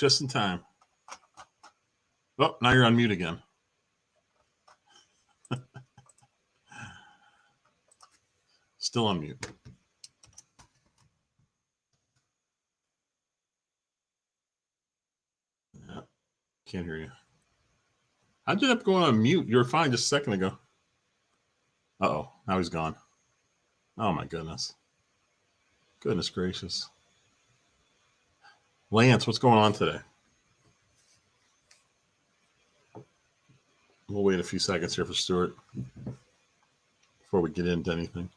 just in time. Oh, now you're on mute again. Still on mute. Yeah, can't hear you. How'd you end up going on mute? You were fine just a second ago. Uh-oh, now he's gone. Oh, my goodness. Goodness gracious. Lance, what's going on today? We'll wait a few seconds here for Stuart before we get into anything.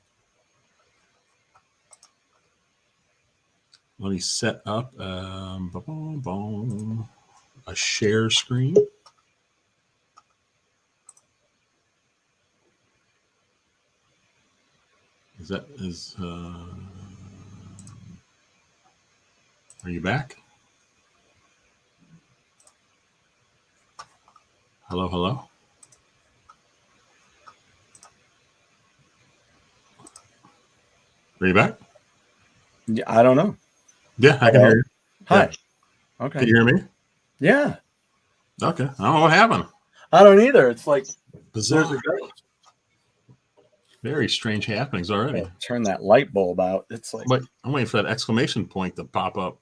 Let me set up a share screen. Are you back? Hello, hello. Are you back? Yeah, I don't know. Yeah, I can hear you. Hi. Yeah. Okay. Can you hear me? Yeah. Okay. I don't know what happened. I don't either. It's like bizarre. Very strange happenings already. I'll turn that light bulb out. It's like. But I'm waiting for that exclamation point to pop up.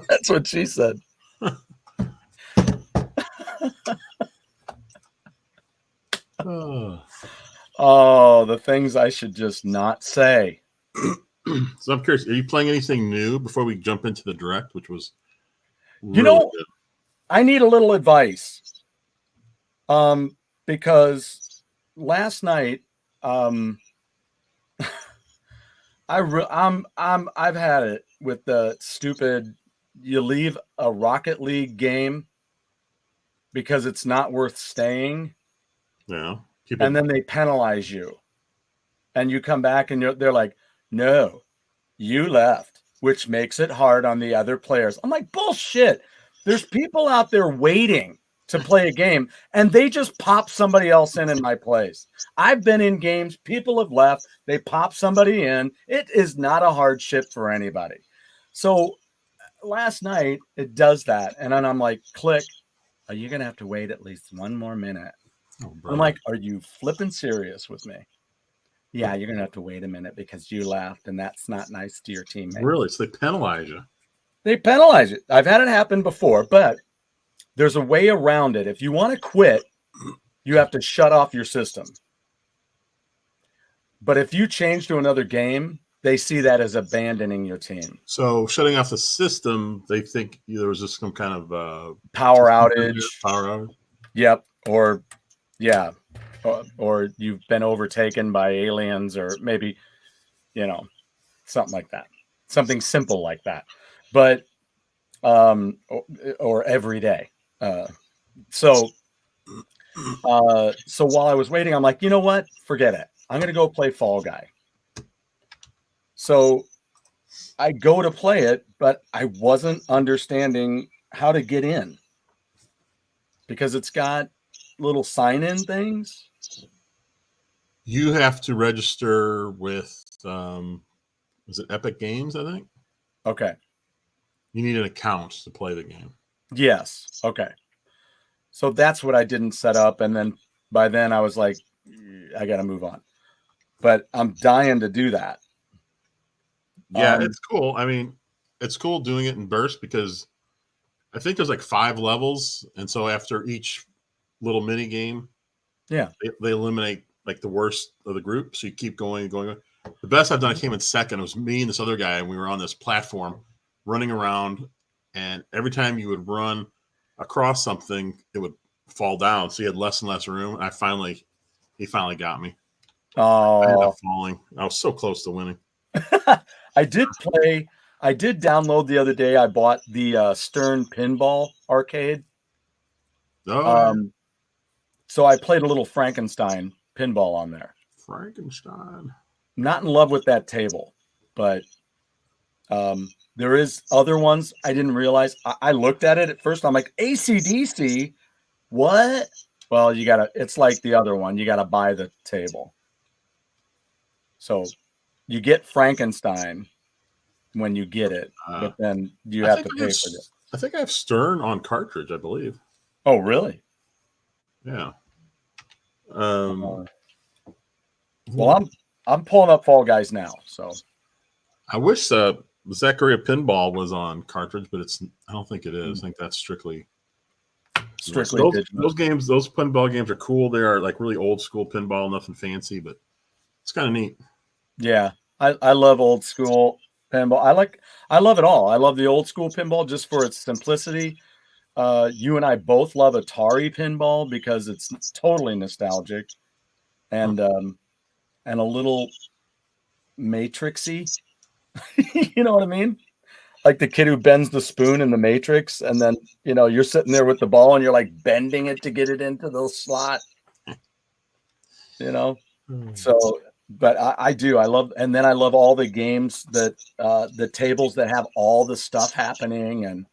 That's what she said. Oh, the things I should just not say. So I'm curious, are you playing anything new before we jump into the direct, which was really good? I need a little advice. Because last night, I've had it with the stupid, you leave a Rocket League game because it's not worth staying. Yeah. And then they penalize you. And you come back and they're like, no, you left, which makes it hard on the other players. I'm like, bullshit. There's people out there waiting to play a game, and they just pop somebody else in my place. I've been in games, people have left, they pop somebody in. It is not a hardship for anybody. So last night, it does that. And then I'm like, click, are you going to have to wait at least one more minute? Oh, I'm like, are you flipping serious with me? Yeah, you're going to have to wait a minute because you left, and that's not nice to your teammates. Really? So they penalize you? They penalize you. I've had it happen before, but there's a way around it. If you want to quit, you have to shut off your system. But if you change to another game, they see that as abandoning your team. So shutting off the system, they think there was just some kind of power outage. Power outage. Yep. Or yeah. Or you've been overtaken by aliens, or maybe, something like that. Something simple like that. But or every day. So while I was waiting, I'm like, you know what? Forget it. I'm going to go play Fall Guy. So I go to play it, but I wasn't understanding how to get in because it's got little sign-in things. You have to register with, is it Epic Games, I think? Okay. You need an account to play the game. Yes. Okay. So that's what I didn't set up. And then by then I was like, I got to move on. But I'm dying to do that. Yeah, it's cool. I mean, it's cool doing it in bursts because I think there's like 5 levels. And so after each little mini game, yeah, they eliminate like the worst of the group. So you keep going. The best I've done, I came in second. It was me and this other guy, and we were on this platform running around. And every time you would run across something, it would fall down. So you had less and less room. And he finally got me. Oh, I ended up falling. I was so close to winning. I did download the other day. I bought the Stern Pinball Arcade. Oh, so I played a little Frankenstein pinball on there. Frankenstein. Not in love with that table, but there is other ones I didn't realize. I looked at it at first. I'm like, AC/DC? What? Well, it's like the other one. You got to buy the table. So you get Frankenstein when you get it, but then you I have think to I pay have, for it. I think I have Stern on cartridge, I believe. Oh, really? Yeah. Well, I'm pulling up Fall Guys now, so I wish Zaccaria Pinball was on cartridge, but I don't think it is. I think that's strictly digital. those games. Those pinball games are cool. They are like really old school pinball, nothing fancy, but it's kind of neat. Yeah, I love old school pinball. I love it all. I love the old school pinball just for its simplicity. You and I both love Atari pinball because it's totally nostalgic and a little matrixy. You know what I mean? Like the kid who bends the spoon in the Matrix, and then you're sitting there with the ball and you're like bending it to get it into the slot. So, but I do. I love all the games that the tables that have all the stuff happening and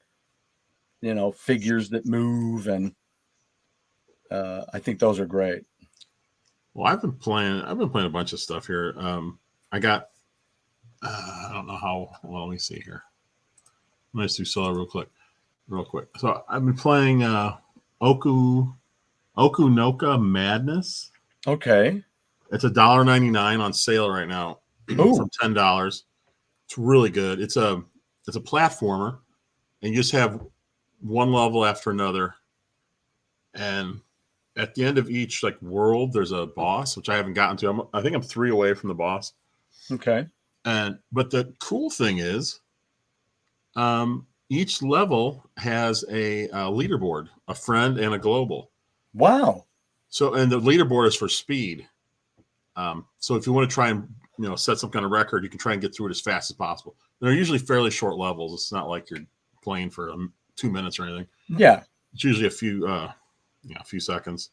figures that move, and I think those are great. Well, I've been playing a bunch of stuff here. I got I don't know how well. Let me see here. Let me just do solo real quick. So I've been playing Okunoka Madness. Okay. It's $1.99 on sale right now for $10. It's really good. It's a platformer, and you just have one level after another. And at the end of each world, there's a boss, which I haven't gotten to. I think I'm 3 away from the boss. Okay. But the cool thing is, each level has a leaderboard, a friend, and a global. Wow. So, and the leaderboard is for speed. So if you want to try and set some kind of record, you can try and get through it as fast as possible. They're usually fairly short levels. It's not like you're playing for 2 minutes or anything. Yeah. It's usually a few seconds.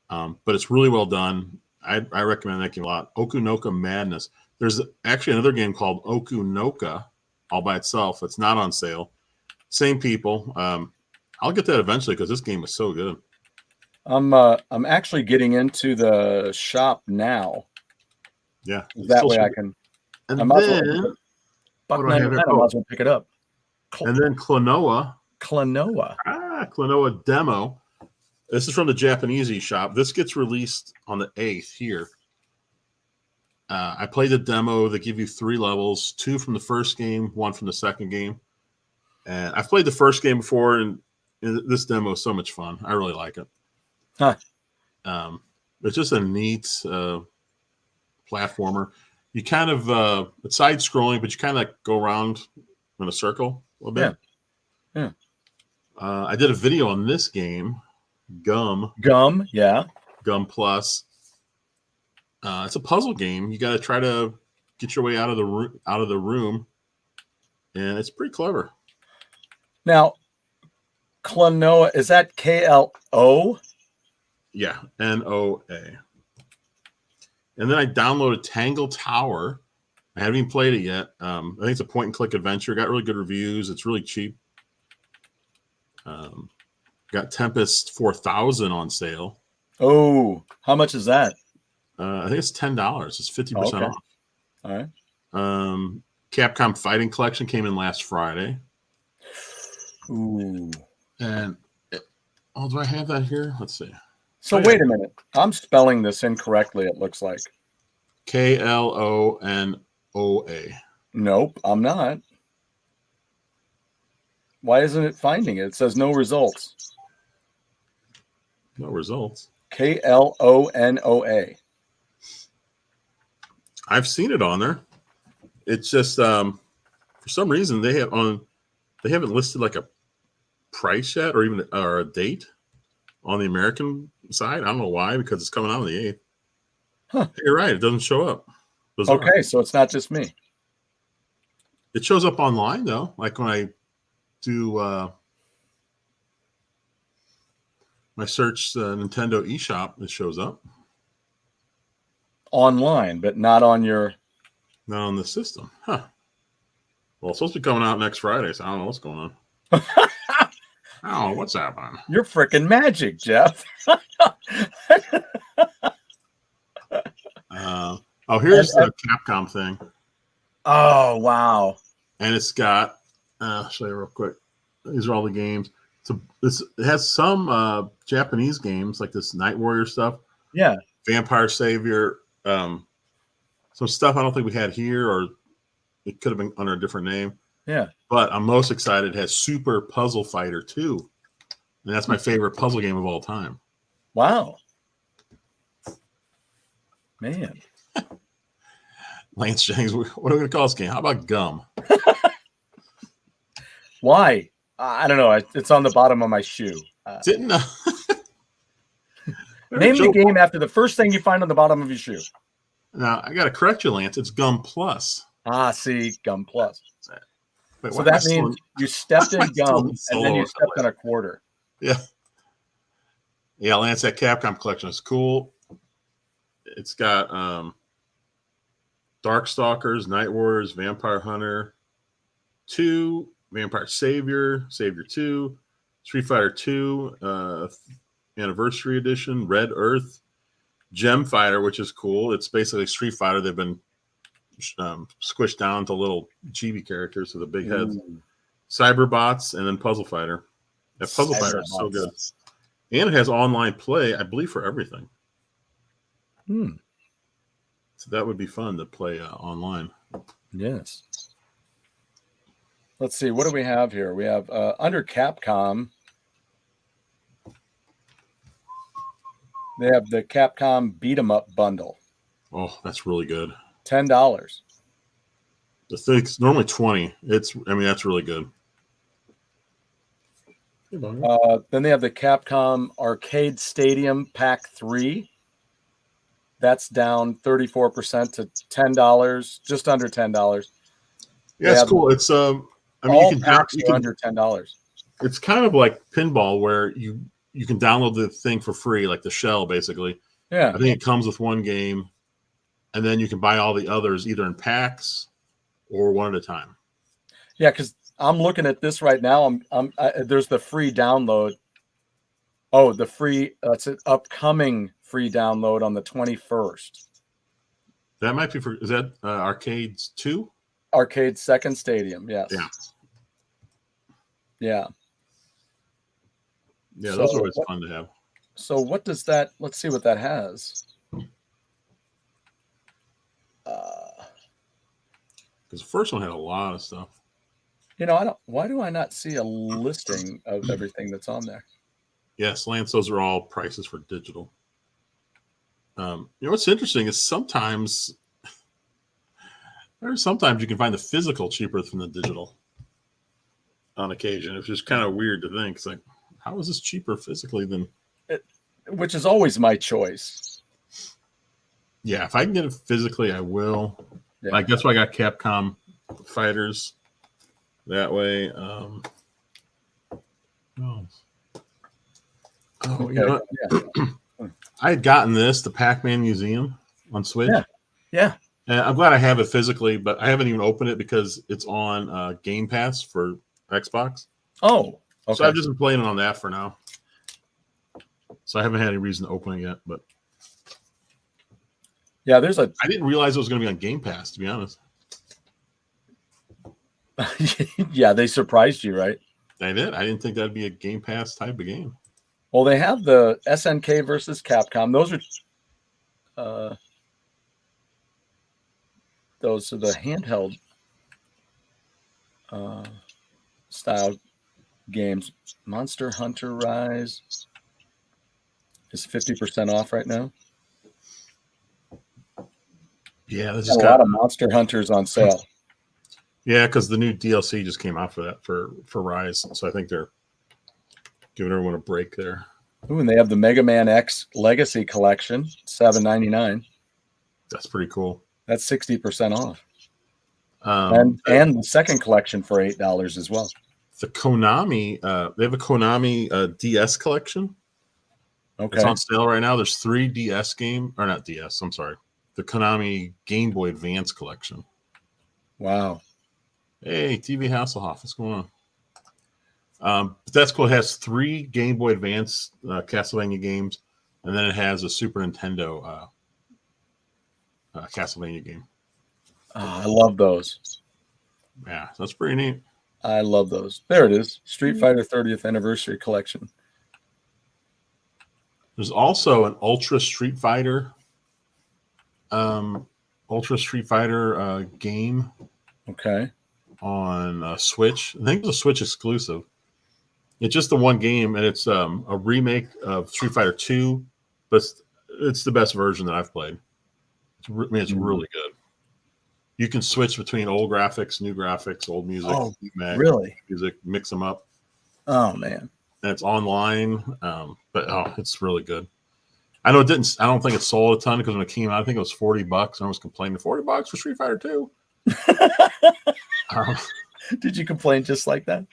But it's really well done. I recommend that game a lot. Okunoka Madness. There's actually another game called Okunoka all by itself. It's not on sale. Same people. I'll get that eventually because this game is so good. I'm actually getting into the shop now. Yeah. That way I can. And then what do I have here? I might as well pick it up. And then Klonoa. Klonoa Demo. This is from the Japanese shop. This gets released on the 8th here. I played the demo. They give you 3 levels, 2 from the first game, 1 from the second game. And I've played the first game before, and this demo is so much fun. I really like it. Huh. It's just a neat platformer. You kind of it's side scrolling, but you kind of go around in a circle a little bit. Yeah. I did a video on this game, Gum. Yeah. Gum Plus. It's a puzzle game. You got to try to get your way out of the room, and it's pretty clever. Now, Klonoa, is that KLO? Yeah, NOA. And then I downloaded Tangle Tower. I haven't even played it yet. I think it's a point-and-click adventure. Got really good reviews. It's really cheap. Got Tempest 4000 on sale. Oh, how much is that? I think it's $10. It's 50% off. All right. Capcom Fighting Collection came in last Friday. Ooh. And do I have that here? Let's see. So wait a minute. I'm spelling this incorrectly, it looks like. Klonoa. Nope, I'm not. Why isn't it finding it? It says no results. No results. Klonoa. I've seen it on there. It's just for some reason they haven't listed like a price yet or a date on the American side. I don't know why, because it's coming out on the 8th. Huh. You're right. It doesn't show up. Bizarre. Okay, so it's not just me. It shows up online though. Like when I do my search Nintendo eShop, it shows up. Online, but not on your... Not on the system. Huh. Well, it's supposed to be coming out next Friday, so I don't know what's going on. I don't know what's happening. You're freaking magic, Jeff. Here's the Capcom thing. Oh, wow. and it's got. I'll show you real quick. These are all the games. So it has some Japanese games like this Night Warrior stuff. Yeah. Vampire Savior. Some stuff I don't think we had here, or it could have been under a different name. Yeah. But I'm most excited. It has Super Puzzle Fighter 2. And that's my favorite puzzle game of all time. Wow. Man. Lance Jennings, what are we going to call this game? How about Gum? Why? I don't know. It's on the bottom of my shoe. Didn't name the game after the first thing you find on the bottom of your shoe. Now, I got to correct you, Lance. It's Gum Plus. See, Gum Plus. Wait, so that means you stepped in gum and then you stepped on a quarter. Yeah. Yeah, Lance, that Capcom collection is cool. It's got Darkstalkers, Night Warriors, Vampire Hunter 2, Vampire Savior, Savior 2, Street Fighter 2, Anniversary Edition, Red Earth, Gem Fighter, which is cool. It's basically Street Fighter. They've been squished down to little chibi characters with the big heads. Cyberbots, and then Puzzle Fighter. That Puzzle Fighter is so good. And it has online play, I believe, for everything. So that would be fun to play online. Yes. Let's see. What do we have here? We have under Capcom. They have the Capcom Beat 'em Up bundle. Oh, that's really good. $10. The thing's normally $20. That's really good. Then they have the Capcom Arcade Stadium Pack 3. That's down 34% to $10, just under $10. Yeah, it's cool. It's all packs are under $10. It's kind of like pinball, where you can download the thing for free, like the shell, basically. Yeah, I think it comes with one game, and then you can buy all the others either in packs or one at a time. Yeah, because I'm looking at this right now. There's the free download. Oh, the free. That's an upcoming free download on the 21st. That might be for. Is that Arcades 2? Arcade Second Stadium. Yes. Yeah. Yeah. Yeah, those are always fun to have. So what does that? Let's see what that has. Because the first one had a lot of stuff. Why do I not see a listing of everything that's on there? Yes, Lance, those are all prices for digital. What's interesting is sometimes you can find the physical cheaper than the digital on occasion. It's just kind of weird to think. It's like, how is this cheaper physically than... Which is always my choice. Yeah, if I can get it physically, I will. Yeah. Like, that's why I got Capcom Fighters that way. I had gotten the Pac-Man Museum on Switch. Yeah. And I'm glad I have it physically, but I haven't even opened it because it's on Game Pass for Xbox. Oh, okay. So I've just been playing it on that for now. So I haven't had any reason to open it yet, but yeah, I didn't realize it was going to be on Game Pass, to be honest. Yeah, they surprised you, right? I did. I didn't think that'd be a Game Pass type of game. Well, they have the SNK versus Capcom. Those are the handheld style games. Monster Hunter Rise is 50% off right now. Yeah, there's just a lot of Monster Hunters on sale. Yeah, because the new DLC just came out for that for Rise, so I think they're giving everyone a break there. Ooh, and they have the Mega Man X Legacy Collection, $7.99. That's pretty cool. That's 60% off. And the second collection for $8 as well. The Konami, they have a Konami DS collection. Okay. It's on sale right now. There's 3 DS game, or not DS, I'm sorry. The Konami Game Boy Advance collection. Wow. Hey, TV Hasselhoff, what's going on? But that's cool. It has 3 Game Boy Advance Castlevania games, and then it has a Super Nintendo Castlevania game. Oh, I love those. Yeah, that's pretty neat. I love those. There it is. Street Fighter 30th Anniversary Collection. There's also an Ultra Street Fighter game. Okay. On Switch. I think it's a Switch exclusive. It's just the one game, and it's a remake of Street Fighter 2, but it's the best version that I've played. It's really good. You can switch between old graphics, new graphics, old music, really? Music, mix them up. Oh man! And it's online, but it's really good. I know it didn't. I don't think it sold a ton because when it came out, I think it was $40, and I was complaining $40 for Street Fighter 2. Did you complain just like that?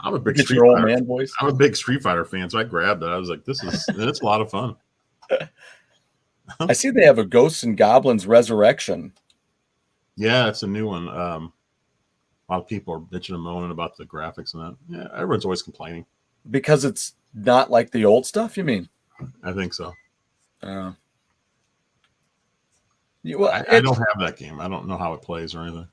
I'm a big Get Street your old Fighter. man voice. I'm a big Street Fighter fan, so I grabbed it. I was like, it's a lot of fun. I see they have a Ghosts and Goblins Resurrection. Yeah, it's a new one. A lot of people are bitching and moaning about the graphics and that. Yeah, everyone's always complaining. Because it's not like the old stuff, you mean? I think so. Well, I don't have that game. I don't know how it plays or anything.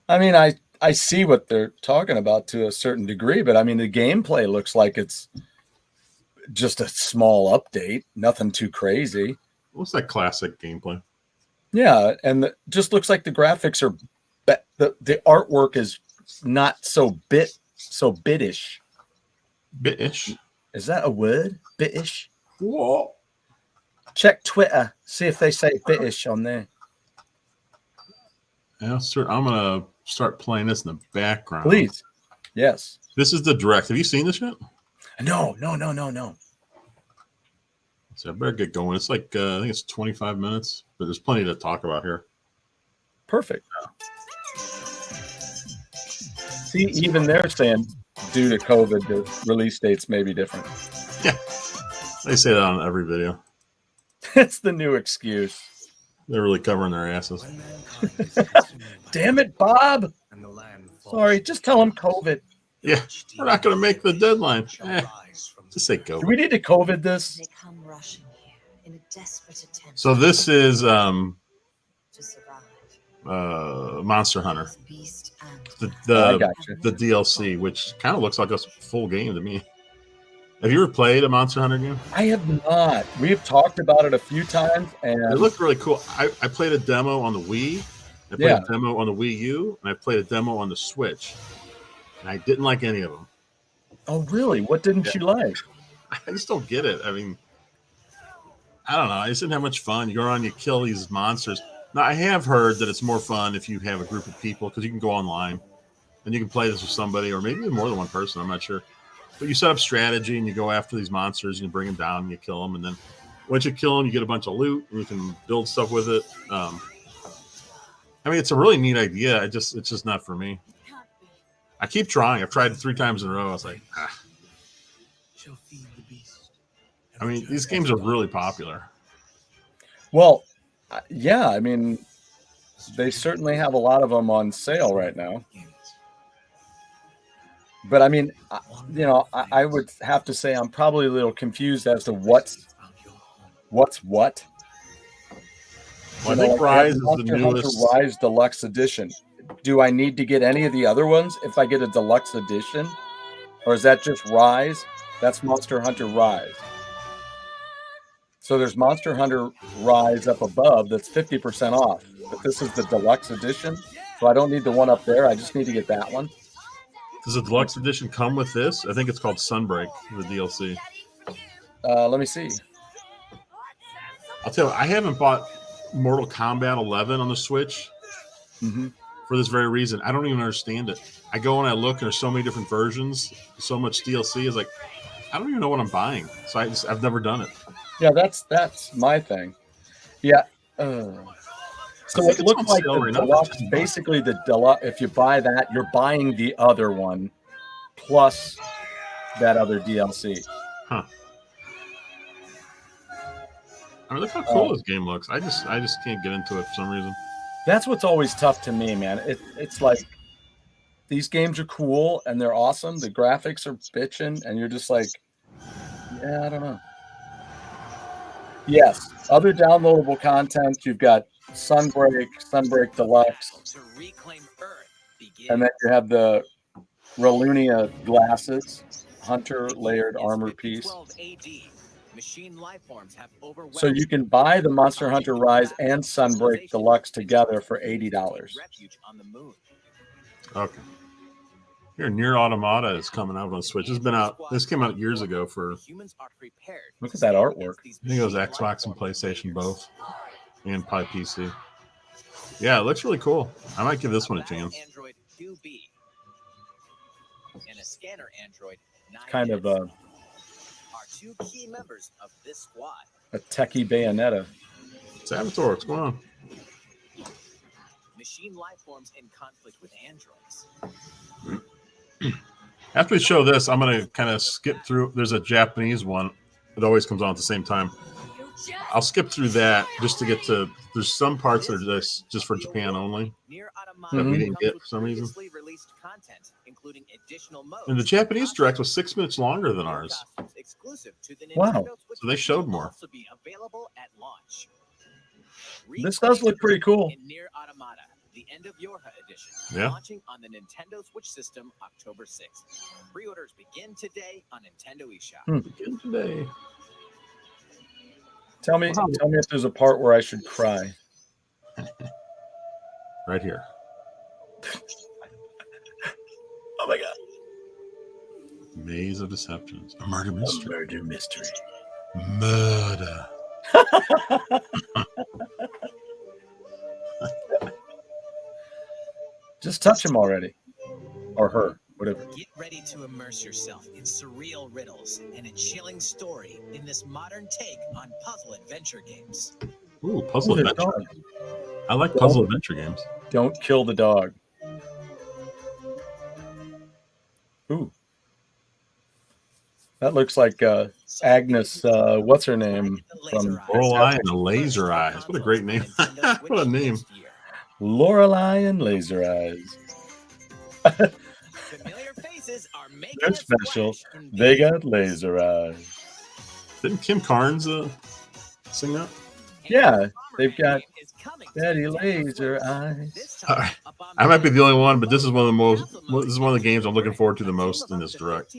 I mean, I see what they're talking about to a certain degree, but I mean, the gameplay looks like it's just a small update, nothing too crazy. What's that classic gameplay? Yeah, and just looks like the graphics are, the artwork is not so bitish. Bitish? Is that a word? Bitish? Whoa. Check Twitter, see if they say bitish on there. Yeah, sir. I'm gonna start playing this in the background. Please. Yes. This is the direct. Have you seen this yet? No. So I better get going. It's like I think it's 25 minutes, but there's plenty to talk about here. Perfect. See, even they're saying due to COVID, the release dates may be different. Yeah, they say that on every video. It's the new excuse. They're really covering their asses. Damn it, Bob. Sorry, just tell him COVID. Yeah, we're not going to make the deadline. Just say COVID. Do we need to COVID this? So this is Monster Hunter. The DLC, which kind of looks like a full game to me. Have you ever played a Monster Hunter game? I have not. We have talked about it a few times, and it looked really cool. I played a demo on the Wii. I played a demo on the Wii U, and I played a demo on the Switch. And I didn't like any of them. Oh, really? What didn't you like? I just don't get it. I mean, I don't know. I just didn't have much fun. You go around, you kill these monsters. Now, I have heard that it's more fun if you have a group of people because you can go online and you can play this with somebody or maybe more than one person. I'm not sure. But you set up strategy and you go after these monsters and you bring them down and you kill them. And then once you kill them, you get a bunch of loot and you can build stuff with it. I mean, it's a really neat idea. It's just not for me. I keep trying. I've tried it 3 times in a row. I was like, I mean, these games are really popular. Well, yeah. I mean, they certainly have a lot of them on sale right now. But I mean, you know, I would have to say I'm probably a little confused as to what's what. Well, I think Rise is the newest. Rise Deluxe Edition. Do I need to get any of the other ones if I get a Deluxe Edition? Or is that just Rise? That's Monster Hunter Rise. So there's Monster Hunter Rise up above that's 50% off. But this is the Deluxe Edition. So I don't need the one up there. I just need to get that one. Does the Deluxe Edition come with this? I think it's called Sunbreak, the DLC. Let me see. I'll tell you, I haven't bought Mortal Kombat 11 on the Switch for this very reason. I don't even understand it. I go and I look, and there's so many different versions, so much DLC. It's like, I don't even know what I'm buying. So I've never done it. Yeah, that's my thing. Yeah. So it looks like the Deluxe, basically the Deluxe, if you buy that, you're buying the other one plus that other DLC. Huh. I mean, look how cool this game looks. I just can't get into it for some reason. That's what's always tough to me, man. It's like these games are cool and they're awesome. The graphics are bitching, and you're just like, yeah, I don't know. Yes, other downloadable content. You've got Sunbreak Deluxe. And then you have the Relunia glasses, hunter layered armor piece. So you can buy the Monster Hunter Rise and Sunbreak Deluxe together for $80. Okay. Here, Near Automata is coming out on Switch. It's been out. This came out years ago for. Look at that artwork. I think it was Xbox and PlayStation both, and probably PC. Yeah, it looks really cool. I might give this one a chance. Kind of a techie Bayonetta. Saboteur, what's going on? Machine life forms in conflict with androids. After we show this, I'm going to kind of skip through. There's a Japanese one. It always comes on at the same time. I'll skip through that just to get to. There's some parts that are just for Japan only that we didn't get for some reason. And the Japanese Direct was 6 minutes longer than ours. Wow. So they showed more. This does look pretty cool. The End of Yorha edition, Yeah. launching on the Nintendo Switch system October 6th. Pre-orders begin today on Nintendo eShop. Begin today. Tell me if there's a part where I should cry. Right here. Oh my god. Maze of Deceptions. A murder mystery. Murder mystery. Murder. Just touch him already. Or her. Whatever. Get ready to immerse yourself in surreal riddles and a chilling story in this modern take on puzzle adventure games. Ooh, puzzle Ooh, the adventure. dog. I like puzzle adventure games. Don't kill the dog. Ooh. That looks like Agnes, what's her name? From Lorelei and the Laser Eyes. What a great name. What a name. Lorelei and Laser Eyes. Familiar faces are making They're a special. splash in They these got laser eyes. Didn't Kim Carnes sing that? Yeah, they've got is coming to Daddy Nintendo Laser Switch. Eyes. This All time, right. up on I might be the only one, but this is one of the most. Also This is one of the games I'm looking forward to the most in this direct.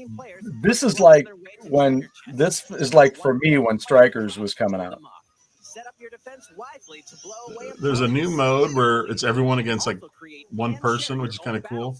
This is like when this is like for me when Strikers was coming out. Set up your defense wisely to blow away There's a new opponents. mode where it's everyone against like one person, which is kind of cool.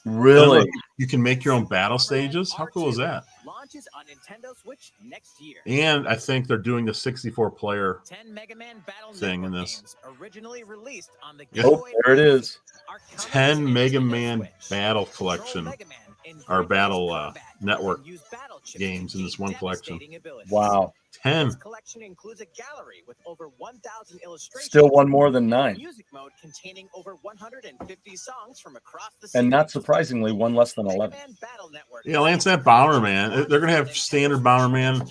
Really? You can make your own battle stages. How cool is that? Launches on Nintendo Switch next year. And I think they're doing the 64 player. 10 Mega Man Battle thing in Network this. games originally released on the Yeah. Oh, Game Boy there it is. are coming 10 to Mega Nintendo Man Switch. Battle Control Collection Mega Man in or three-phase Battle combat Network and use battle chips games to in this gain one collection. devastating abilities. Wow. 10. This collection includes a gallery with over 1,000 illustrations. Still one more than and a 9. music mode containing over 150 songs from across the And not series. surprisingly, one less than Mega 11. Man Battle Network Yeah, Lance, that Bomberman. They're going to have standard Bomberman.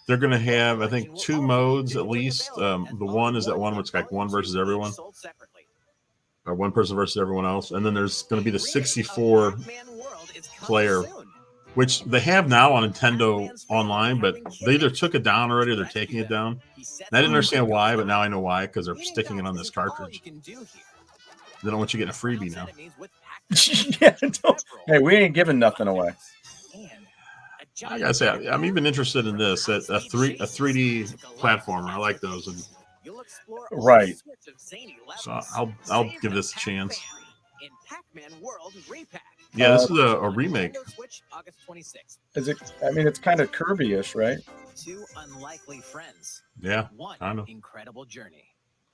They're going to have, I think, 2 modes at least. The one is that one where it's like one versus everyone, or one person versus everyone else. And then there's going to be the 64 player, which they have now on Nintendo Online, but they either took it down already or they're taking it down. And I didn't understand why, but now I know why, because they're sticking it on this cartridge. They don't want you getting a freebie now. Yeah, hey, we ain't giving nothing away. I gotta say, I'm even interested in this. A 3D platformer. I like those. And Right. so I'll give this a chance. In Pac-Man World Repack. Yeah, this is a remake. Nintendo Switch, August 26th. Is it? I mean, it's kind of Kirby-ish, right? 2 unlikely friends. Yeah, One kind of. incredible journey.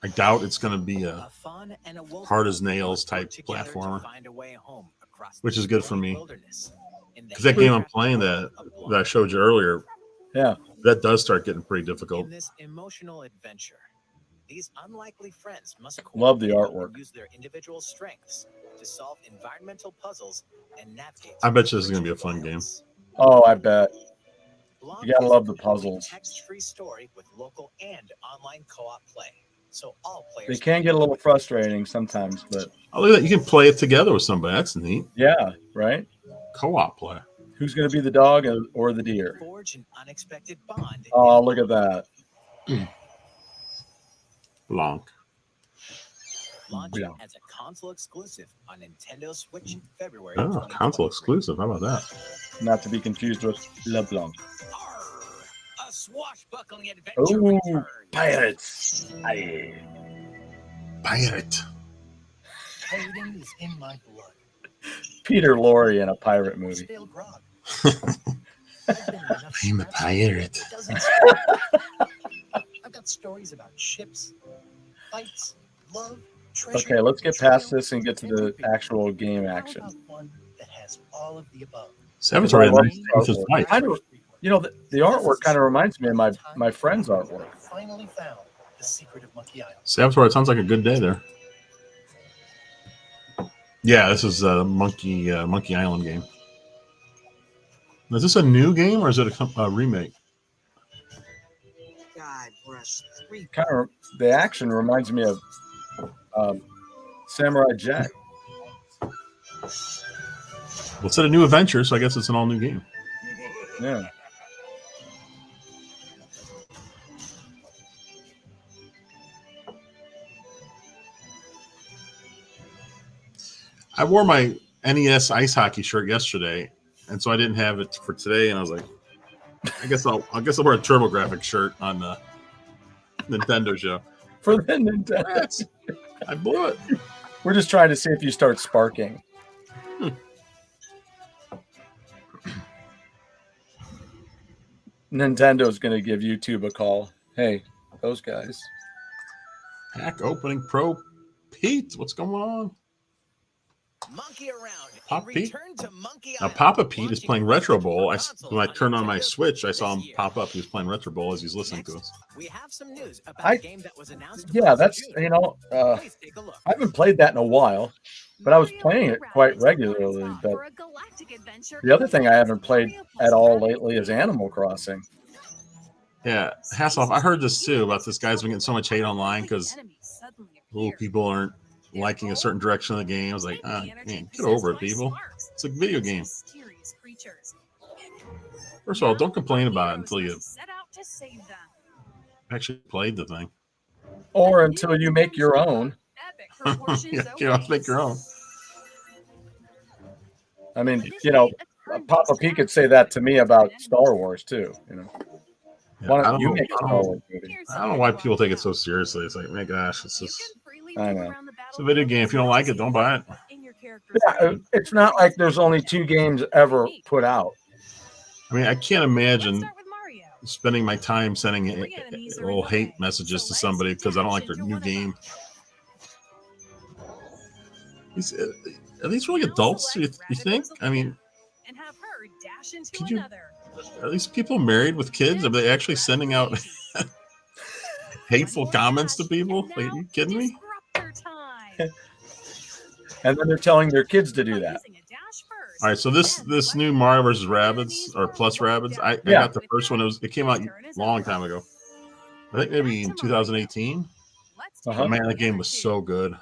I doubt it's going to be a A fun and a wolf hard as pack nails must work type together to platformer, find a way home across which the is good for glowing me. wilderness. In the Because that game I'm handcrafted playing world that of I showed you earlier, Yeah. that does start getting pretty difficult. In this emotional adventure, these unlikely friends must Love the coordinate artwork. and use their individual strengths to solve environmental puzzles and navigate. I bet you this is going to be a fun game. Oh, I bet. Blog You gotta is love the a complete puzzles. Text-free story with local and online co-op play, so all players. They can get a little frustrating sometimes, but Oh, look at that. You can play it together with somebody. That's neat. yeah, right? Co-op play. Who's going to be the dog or the deer? forge an unexpected bond. Oh, look at that. Blanc. launching Yeah. as a console exclusive on Nintendo Switch February. Oh, 2023. console exclusive. How about that? Not to be confused with LeBlanc. Arr! A swashbuckling adventure Oh, returns. pirates! Aye. Pirate. Pirating is in my blood. Peter Lorre in a pirate movie. Stale grog. I've been in enough I'm a scraps pirate. for dozens. I've got stories about ships, fights, love, treasure. Okay, let's get past betrayal, this and get to and the everything. actual game How action. about one that has all of the above? Saboteur had I love nice with his artwork. wife. I don't- You know, the artwork kind of reminds me of my friend's artwork. Finally found the secret of Monkey Island. Saboteur, it sounds like a good day there. Yeah, this is a Monkey Island game. Is this a new game or is it a remake? God bless three. Kind of, the action reminds me of Samurai Jack. Well, it's a new adventure, so I guess it's an all new game. Yeah. I wore my NES ice hockey shirt yesterday, and so I didn't have it for today. And I was like, I guess I'll wear a TurboGrafx shirt on the Nintendo show. For the Nintendo. Yes, I blew it. We're just trying to see if you start sparking. Nintendo's going to give YouTube a call. Hey, those guys. Pack opening pro Pete. What's going on? Monkey around. Pop Pete? Return to Monkey Now, Island. Papa Pete is Launching playing Retro for Bowl. consoles When I turned on my Nintendo Switch, I saw him this year. pop up. He was playing Retro Bowl as he's listening to Next, us. we have some news about I- a game that was announced. Yeah, last that's, June. you know, Please take a look. I haven't played that in a while, but I was playing it quite regularly. But the other thing I haven't played at all lately is Animal Crossing. Yeah, Hasselhoff, I heard this too about this guy's been getting so much hate online because people aren't liking a certain direction of the game. I was like, man, get over it, people. It's a video game. First of all, don't complain about it until you actually played the thing. Or until you make your own. Yeah, you have to make your own. I mean, you know, Papa P could say that to me about Star Wars too. You know, Yeah, why I don't don't you know- make a I Star don't know- Wars movie? I don't know why people take it so seriously. It's like, my gosh, it's just I know. it's a video game. If you don't like it, don't buy it. Yeah, it's not like there's only 2 games ever put out. I mean, I can't imagine spending my time sending little hate messages to somebody because I don't like their new game. Are these really adults? You think? I mean, could you? Are these people married with kids? Are they actually sending out hateful comments to people? Like, are you kidding me? And then they're telling their kids to do that. All right, so this new Mario vs. Rabbids or Plus Rabbids, I got the first one. It came out a long time ago. I think maybe in 2018. Uh-huh. Man, that game was so good.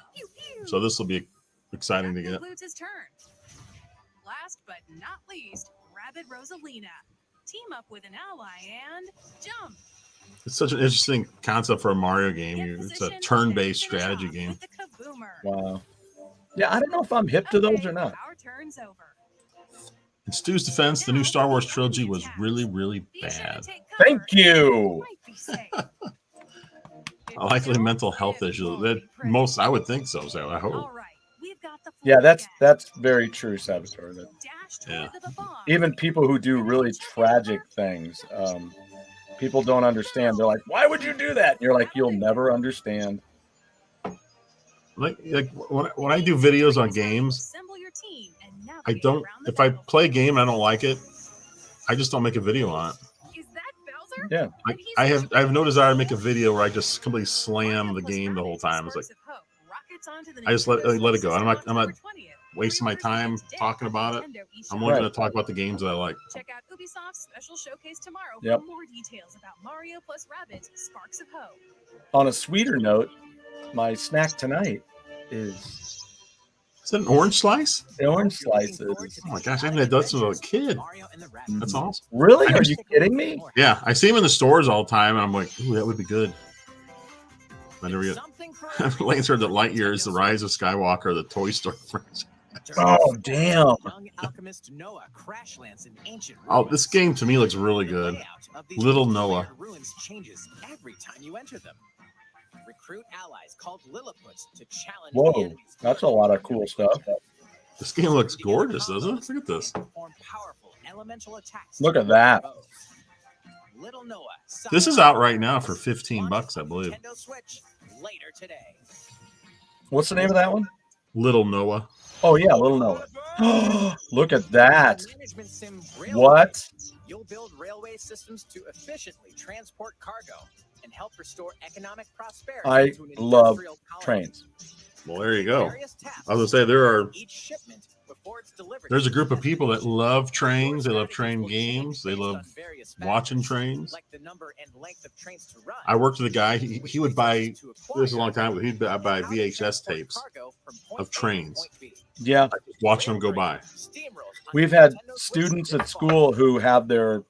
So this will be exciting to get. Last but not least, Rabbid Rosalina. Team up with an ally and jump. It's such an interesting concept for a Mario game. It's a turn-based strategy game. Wow. Yeah, I don't know if I'm hip to those or not. Our turn's over. In Stu's defense, the new Star Wars trilogy was really, really Be sure to bad. take cover Thank you. might be safe. Likely mental health issues. That most, I would think so. So I hope. All right, we've got the Yeah, floor again. that's very true, Saboteur. That Dash Yeah. toward the bomb. even people who do really tragic things, people don't understand. They're like, "Why would you do that?" And you're like, "You'll never understand." Like when I do videos on games, Assemble your team and I navigate don't. around the If I battle. play a game and I don't like it, I just don't make a video on it. Is that Bowser? Yeah. Like I have no desire to make a video where I just completely slam the game the whole time. It's like I just let it go. I'm not wasting my time talking about it. I'm only Right. going to talk about the games that I like. Check out Ubisoft's special showcase tomorrow Yep. for more details about Mario plus Rabbids Sparks of Hope. On a sweeter note, my snack tonight is Is that an orange slice? the orange slices. Oh my gosh, I haven't had that since I was a kid. That's awesome. Really? Are you kidding me? Yeah, I see them in the stores all the time, and I'm like, ooh, that would be good. I never get. Something for Lance heard that Lightyear is the rise of Skywalker, the Toy Story franchise. Oh, damn. Young alchemist Noah crash lands in ancient Oh, ruins. this game to me looks really The good. layout of these Little multi-layered Noah. ruins changes every time you enter them. Recruit allies called Lilliputs to challenge the Whoa, enemy's that's a lot of cool stuff. This game looks gorgeous, doesn't it? Look at this. Perform powerful elemental attacks Look to at that. foes. Little Noah. This is out right now for 15 bucks, I believe. Nintendo Switch later today. What's the name of that one? Little Noah. Oh, yeah, Little Noah. Look at that. Management sim railway. What? You'll build railway systems to efficiently transport cargo and help restore economic prosperity. I to an love industrial colony. Trains. Well, there you go. Various tasks I was gonna say there are. each shipment before it's delivered There's a to group the of people that destination. love trains. They Your love train strategies will games. change They based love on various watching factors, trains. like the number and length of trains to run. I worked with a guy. He which would buy. resources to This is a acquire, long time ago. He'd buy and how to VHS transport tapes cargo from point of A to trains. point B. Yeah. Watching them go by. Steamrolls on We've had Nintendo Switch students this at fall. school who have their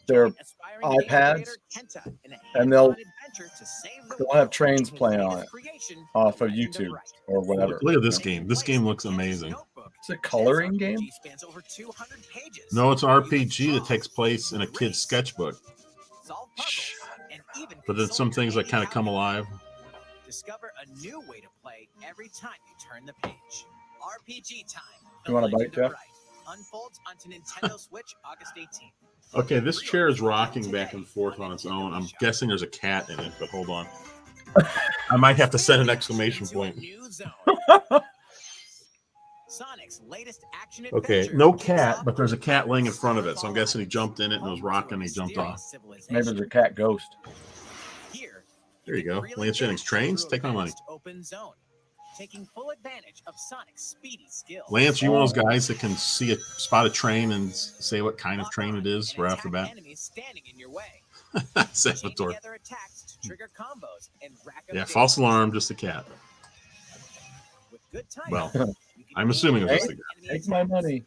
Aspiring game iPads, creator Kenta in a and they'll- hands-on adventure to save the they'll have world. trains playing on Latest it creation, off of Legend YouTube Bright. or whatever. Look at this game. This game looks amazing. It's a coloring This game? RPG spans over 200 pages. No, it's an You RPG that draw, takes place in a kid's race, sketchbook. solve puzzles, and even But then some consult things your that kind of come calendar. alive. Discover a new way to play every time you turn the page. RPG time. You want a Legend bite, of Jeff? Bright unfolds onto Nintendo Switch August 18th. Okay, this chair is rocking back and forth on its own. I'm guessing there's a cat in it, but hold on. I might have to send an exclamation Into a point. new zone. Sonic's latest action Okay, adventure no kicks cat, off but there's a with cat laying in Cerebral front of it. So I'm Paul guessing he Island, jumped in it and it was home to a rocking and he jumped mysterious off. civilization. Maybe there's a cat ghost. Here, There you can go. freely Lance Jennings, dash trains, through a take my money. vast Open zone, taking full advantage of Sonic's speedy skills. Lance, you one of those guys that can see a spot a train and say what kind of Lock train on it is and right off the attack bat? enemies standing in your way. Salvatore. Chain together attacks to trigger combos and rack up Yeah, damage. false alarm, just a cat. With good timing, Well, you can I'm assuming it was evade just a enemy Take my attacks. money.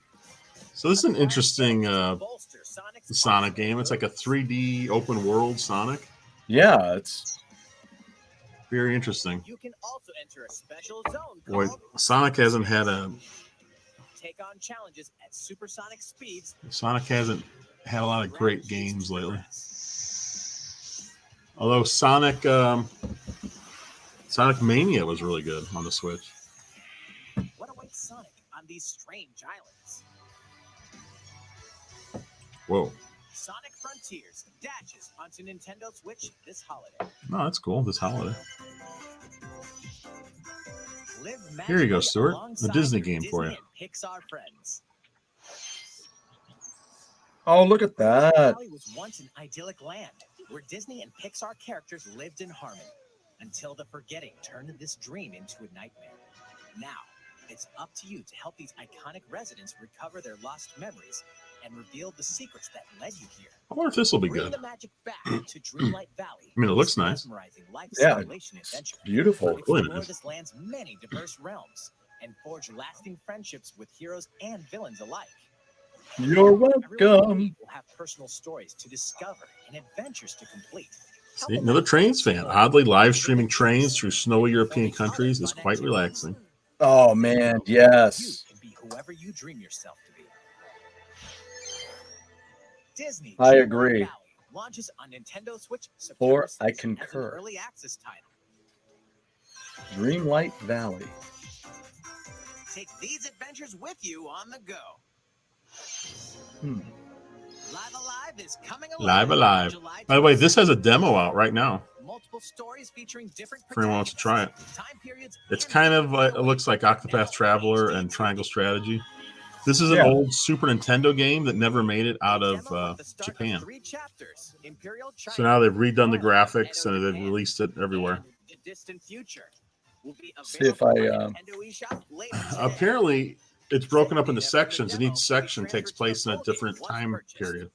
So this is an interesting Bolster Sonic's Sonic arsenal. game. It's like a 3D open world Sonic. Yeah, it's Very interesting. You can also enter a special zone Boy, called Sonic hasn't had a Take on challenges at supersonic speeds. Sonic hasn't had a lot of great games lately. Although Sonic Sonic Mania was really good on the Switch. What awaits Sonic on these strange islands? Whoa. Sonic Frontiers dashes onto Nintendo Switch this holiday. No, that's cool. This holiday. Live Here you go, magically Stuart. A alongside Disney your game for Disney you. and Pixar friends. oh, look at that. Valley was once an idyllic land where Disney and Pixar characters lived in harmony until the forgetting turned this dream into a nightmare. Now, it's up to you to help these iconic residents recover their lost memories and reveal the secrets that led you here. I wonder if this will be Bring good. the magic back to Dreamlight Valley. I mean, it looks this nice. mesmerizing life Yeah, simulation adventure. Beautiful. Really Explore nice. this land's many diverse realms and forge lasting friendships with heroes and villains alike. You're Everyone welcome. will have personal stories to discover and adventures to complete. See, another trains fan. Oddly, live streaming trains through snowy European countries is quite relaxing. Oh man, You yes. can be whoever you dream yourself to be. Disney. I Dreamlight agree. Valley launches on Nintendo Switch September Or I 6th as an concur. early access title. Dreamlight Valley. Take these adventures with you on the go. Hmm. Live Alive is coming Live on Alive. July By the way, this 26th. has a demo out right now. Multiple stories featuring different For anyone who wants to try it. protagonists, time periods, It's and kind of like, it gameplay. looks like Octopath Now, Traveler HD and Triangle Strategy. This is an Yeah. old Super Nintendo game that never made it out of Demo with the start of Japan. 3 chapters, Imperial So now they've redone the Triangle, graphics and Nintendo they've Japan, released it everywhere. and the distant future will be See if available I, on Nintendo eShop later today. Apparently, it's broken up into Simply download the sections, and demo each to be section takes transferred to place in the a full game different once time purchased. period.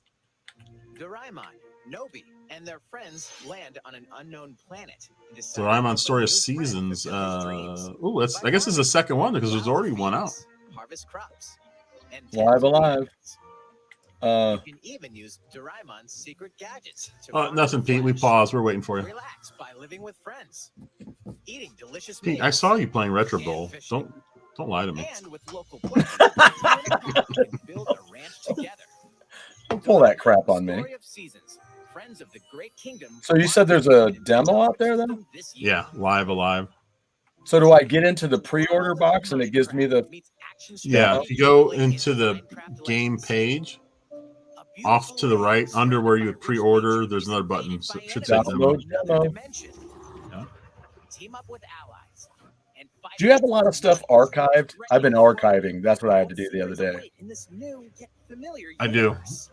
Doraemon, Nobi, and their friends land on an unknown planet. and decide to Doraemon help Story a of new friend Seasons. fulfill his dreams. Oh, I guess it's the second one because there's already one out. Harvest crops. And Live tend to Alive. fields. Uh, You can even use Doraemon's secret gadgets. To Nothing, farm Pete. We flesh. paused. We're waiting for you. Relax by living with friends, eating delicious Pete, meals. I saw you playing Retro and Bowl. fishing. Don't lie to me. And with local players, you can build a ranch together. don't pull that crap on me. Story of Seasons, Friends of the Great Kingdom. So you said there's a demo out there then? This year. Yeah, alive. So do I get into the pre-order box and it gives me the? Yeah, if you go into the game page, off to the right, under where you would pre-order, there's another button. So it should say demo. Download demo. Yeah. Team up with allies. And fight Do you have a lot of stuff archived? I've been archiving. That's what I had to do the other day. in this new yet familiar I do. universe.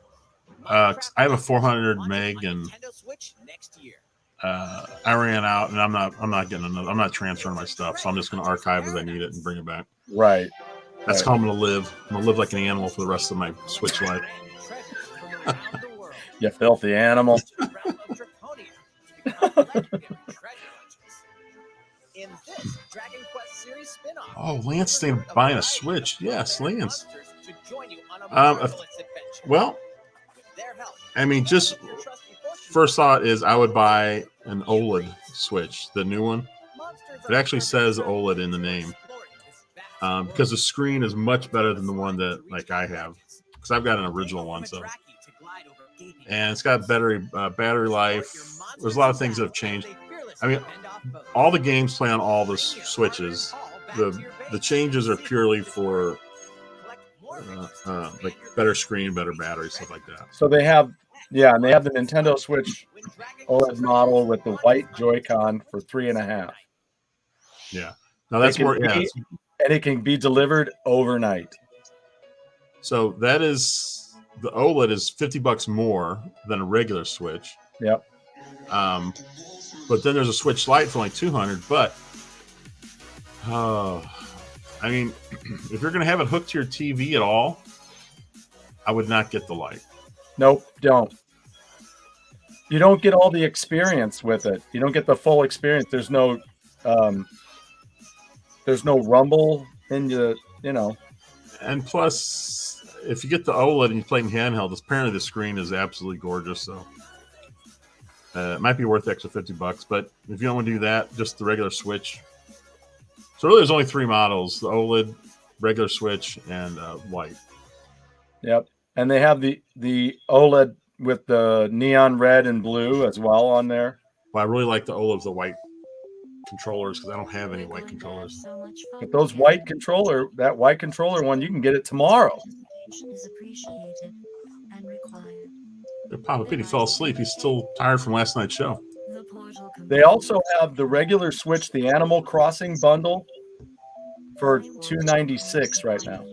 I have a 400 meg, and Nintendo Switch next year. I ran out, and I'm not getting another. I'm not transferring my stuff, so I'm just going to archive as I need it and bring it back. Right. That's how I'm going to live. I'm going to live like an animal for the rest of my Switch life. You filthy animal. In this Dragon Quest series spin-off. Oh, Lance thinking of buying a Switch. Yes, Lance. Well, Well, I mean, just first thought is I would buy an OLED Switch, the new one. It actually says OLED in the name, because the screen is much better than the one that like I have, because I've got an original one. So, and it's got battery life. There's a lot of things that have changed. I mean, all the games play on all the Switches. The changes are purely for like better screen, better battery, stuff like that. So they have, yeah, and they have the Nintendo Switch OLED model with the white Joy-Con for $3.5. Yeah. Now that's more. Yeah. And it can be delivered overnight. So that is the OLED is $50 more than a regular Switch. Yep. But then there's a Switch Lite for like $200. But I mean, if you're going to have it hooked to your TV at all, I would not get the Lite. Nope, don't. You don't get all the experience with it. You don't get the full experience. There's no rumble in the, you know. And plus, if you get the OLED and you play in handheld, apparently the screen is absolutely gorgeous. So it might be worth the extra $50. But if you don't want to do that, just the regular Switch. So really, there's only 3 models: the OLED, regular Switch, and Lite. Yep. And they have the OLED with the neon red and blue as well on there. Well, I really like the OLED with the white controllers because I don't have any white controllers. But those that white controller one, you can get it tomorrow. Papa Pete fell asleep. He's still tired from last night's show. They also have the regular Switch, the Animal Crossing bundle for $296 right now.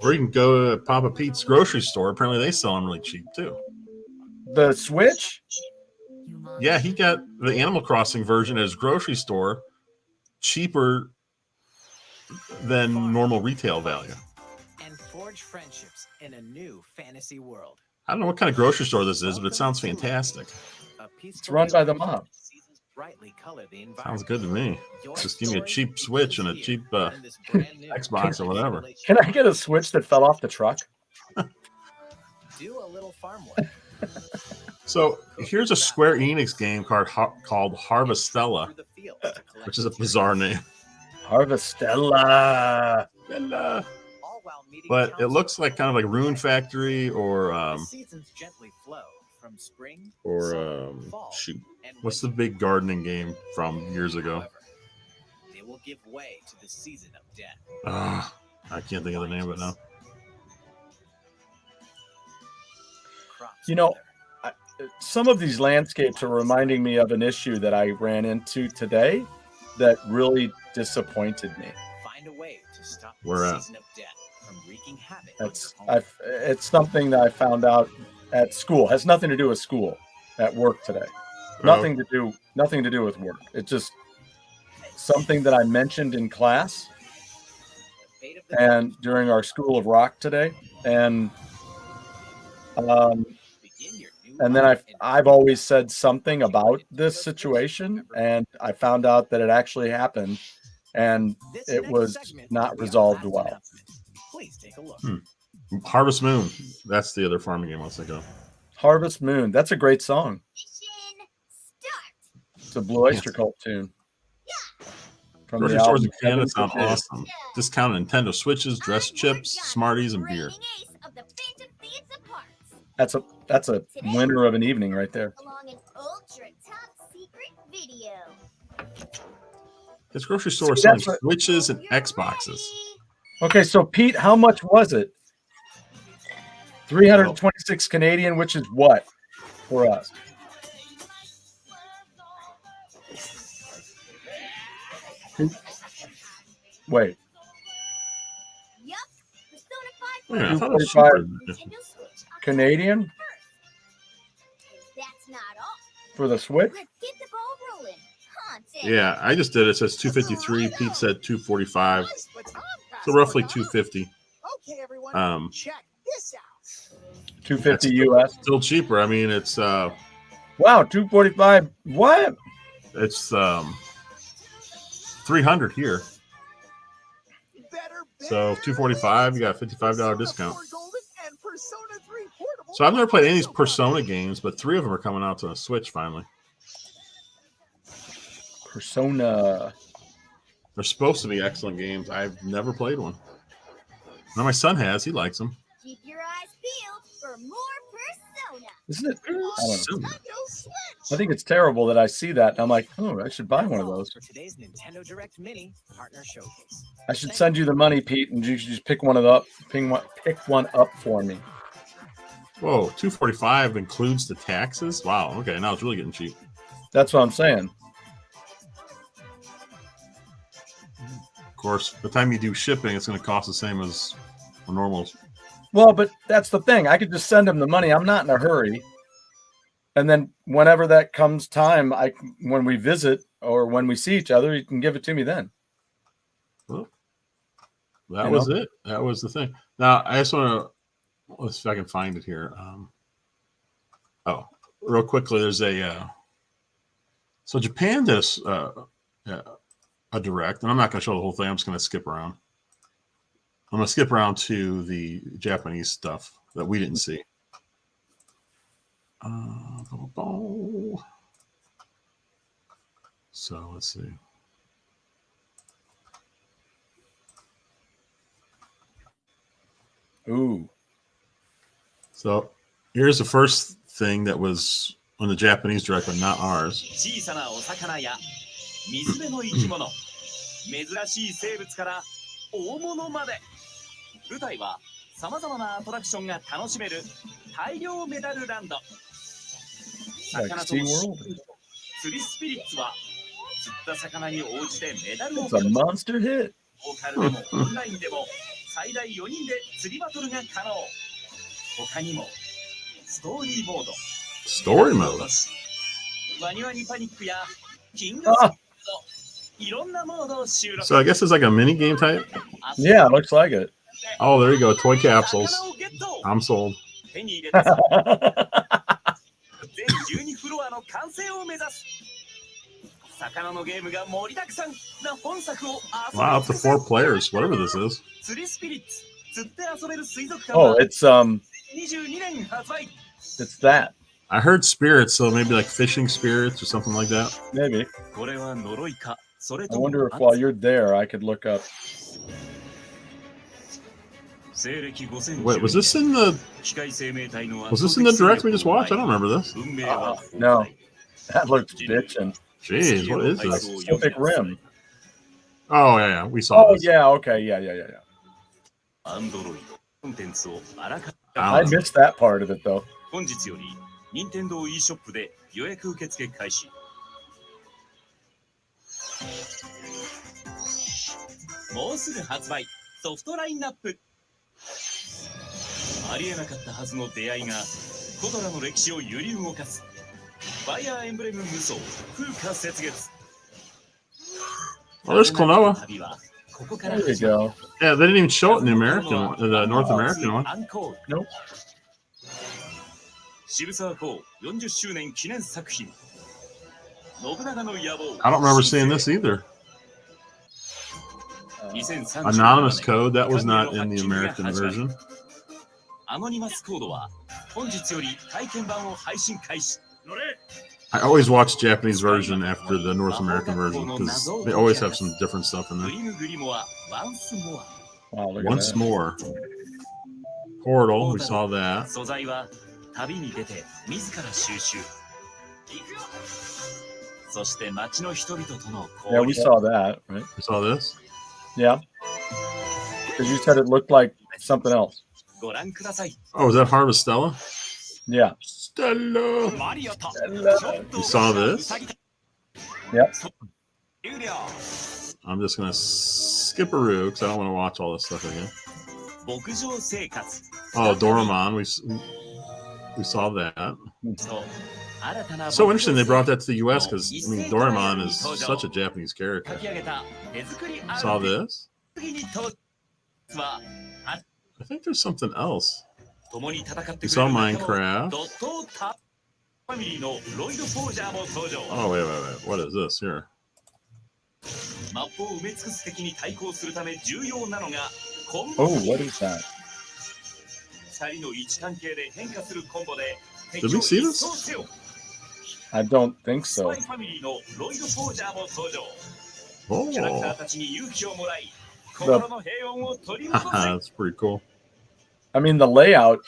Or you can go to Papa Pete's grocery store. Apparently, they sell them really cheap too. The Switch? Yeah, he got the Animal Crossing version at his grocery store, cheaper than normal retail value. And forge friendships in a new fantasy world. I don't know what kind of grocery store this is, but it sounds fantastic. It's run by the mob. Sounds good to me. Just give me a cheap Switch and a cheap Xbox or whatever. Can I get a Switch that fell off the truck? Do a little farm work. So here's a Square Enix game called Harvestella, which is a bizarre name. Harvestella. But it looks like kind of like Rune Factory or shoot, what's the big gardening game from years ago? They will give way to the season of death. I can't think of the name of it now. You know, some of these landscapes are reminding me of an issue that I ran into today that really disappointed me. Find a way to stop Where the at? season of death from wreaking havoc. It's something that I found out at school. It has nothing to do with school. At work today. Nothing to do with work. It's just something that I mentioned in class and during our School of Rock today. And then I've always said something about this situation, and I found out that it actually happened, and it was not resolved well. Please take a look. Harvest Moon. That's the other farming game I was thinking of. Harvest Moon. That's a great song. Mission start. It's a Blue Oyster Cult tune. From Grocery the stores album in Canada Heaven sound Forbid. awesome. Discount Nintendo Switches, dress chips, Smarties, and beer. Reigning ace of the Phantom Thieves of Parts. That's a winner of an evening right there. Along an ultra top secret video. This grocery store is See, selling that's what- Switches and You're Xboxes. ready. Okay, so Pete, how much was it? 326 Canadian, which is what for us? Wait, Yup. Persona 5 Oh, yeah, I thought it was 245. cheaper. Nintendo Switch. Canadian That's not all. for the Switch? Let's get the ball rolling. Haunted. Yeah, I just did it. It says 253. Pete said 245. So roughly 250. Okay, everyone, check this out. 250 US. Still cheaper. I mean, it's Wow, 245. What? it's 300 here. Better, So 245. You got a $55 discount. Persona 4 Golden and Persona 3 Portable. So I've never played any of these Persona games, but 3 of them are coming out to the Switch finally. Persona. They're supposed to be excellent games. I've never played one. Now my son has. He likes them. Keep your eyes peeled for more Persona. Isn't it? I don't know. Nintendo Switch. I think it's terrible that I see that. And I'm like, oh, I should buy one of those. For today's Nintendo Direct Mini Partner Showcase. I should send you the money, Pete, and you should just pick one up. Pick one up for me. Whoa, 245 includes the taxes? Wow. Okay, now it's really getting cheap. That's what I'm saying. Of course, by the time you do shipping, it's going to cost the same as a normal. Well, but that's the thing. I could just send him the money. I'm not in a hurry. And then whenever that comes time, when we visit or when we see each other, you can give it to me then. Well, that was it. That was the thing. Now, I just want to, let's see if I can find it here. Real quickly, there's so Japan does a direct, and I'm not going to show the whole thing. I'm just going to skip around. I'm going to skip around to the Japanese stuff that we didn't see. So let's see. Ooh. So here's the first thing that was on the Japanese direct, but not ours. 小さなお魚や水辺の生き物、珍しい生物から大物まで、舞台はさまざまなアトラクションが楽しめる大量メダルランド。 Like 魚と Sea World? 釣りスピリッツは釣った魚に応じてメダルを It's a monster hit. ローカルでもオンラインでも最大4人で釣りバトルが可能。他にもストーリーボード、 Story mode. ワニワニパニックやキングスピリッツなどいろんなモードを収録。 So I guess it's like a mini game type. Yeah, it looks like it. Oh, there you go. Toy capsules. 魚をゲット。 I'm sold. 手に入れた全12フロアの完成を目指す。魚のゲームが盛りだくさんな本作を Wow, up to 4 players, whatever this is. 釣りスピリッツ、釣って遊べる水族館 Oh, は it's 22年発売。 that. I heard spirits, so maybe like fishing spirits or something like that. Maybe. これは呪いか、それ I とも wonder if while you're there, I could look up. 西暦5010 Wait, was this in the 機械生命体の was this in the direct we just watched? I don't remember this. 運命は No. That looks bitchin'. Jeez, what is this? Pacific Rim. Oh yeah, we saw Oh, this. yeah. Okay. Yeah. アンドロイドコンテンツをあらか I missed that part of it, though. 本日より任天堂 e ショップで予約受付開始。もうすぐ発売ソフトラインナップ。ありえなかったはずの出会いがコトラの歴史を揺り動かす。ファイアーエンブレム無双風化雪月。 Oh, there's Klonoa. 旅はここから There you 始まる。 go. Yeah, they didn't even show it in the American one, the North American one. アンコール Nope. 渋沢公40周年記念作品。信長の野望。 I don't remember seeing this either. 2030 Anonymous code, that was not in the American version. アノニマスコードは本日より体験版を配信開始。 I always watch Japanese version after the North American version because they always have some different stuff in グ there. リムグリモアワンスモア。 Wow, look at Once that. more. Portal, we saw that. 素材は旅に出て自ら収集。そして町の人々との Yeah, 交 we 流。 saw that, right? We saw this. Yeah. Because you said it looked like something else. ご覧ください。 Oh, is that Harvestella? Yeah. Stella. マリオと You saw this? Yep. 終了。 I'm just gonna skip a roo because I don't want to watch all this stuff again. 牧場生活。 Oh, Doraemon, we saw that. と新たな So interesting they brought that to the U.S. because I mean Doraemon is such a Japanese character. 書き上げた手作り Saw this? 次に登場は I think there's something else. 共に戦ってくれ We る saw 仲間 Minecraft. ドットタファミリーのロイド・フォージャーも登場。 Oh wait. What is this here? マップを埋め尽くす敵に対抗するため重要なのがコン Oh, ボ。 what is that? 2人の位置関係で変化するコンボで Did we see this? 敵を一掃せよ。 I don't think ス so. パイファミリーのロイド・フォージャーも登場。キャラクタ Oh, ーたちに勇気をもらい、心の平穏を取り戻 haha, せ。 that's pretty cool. I mean, the layout,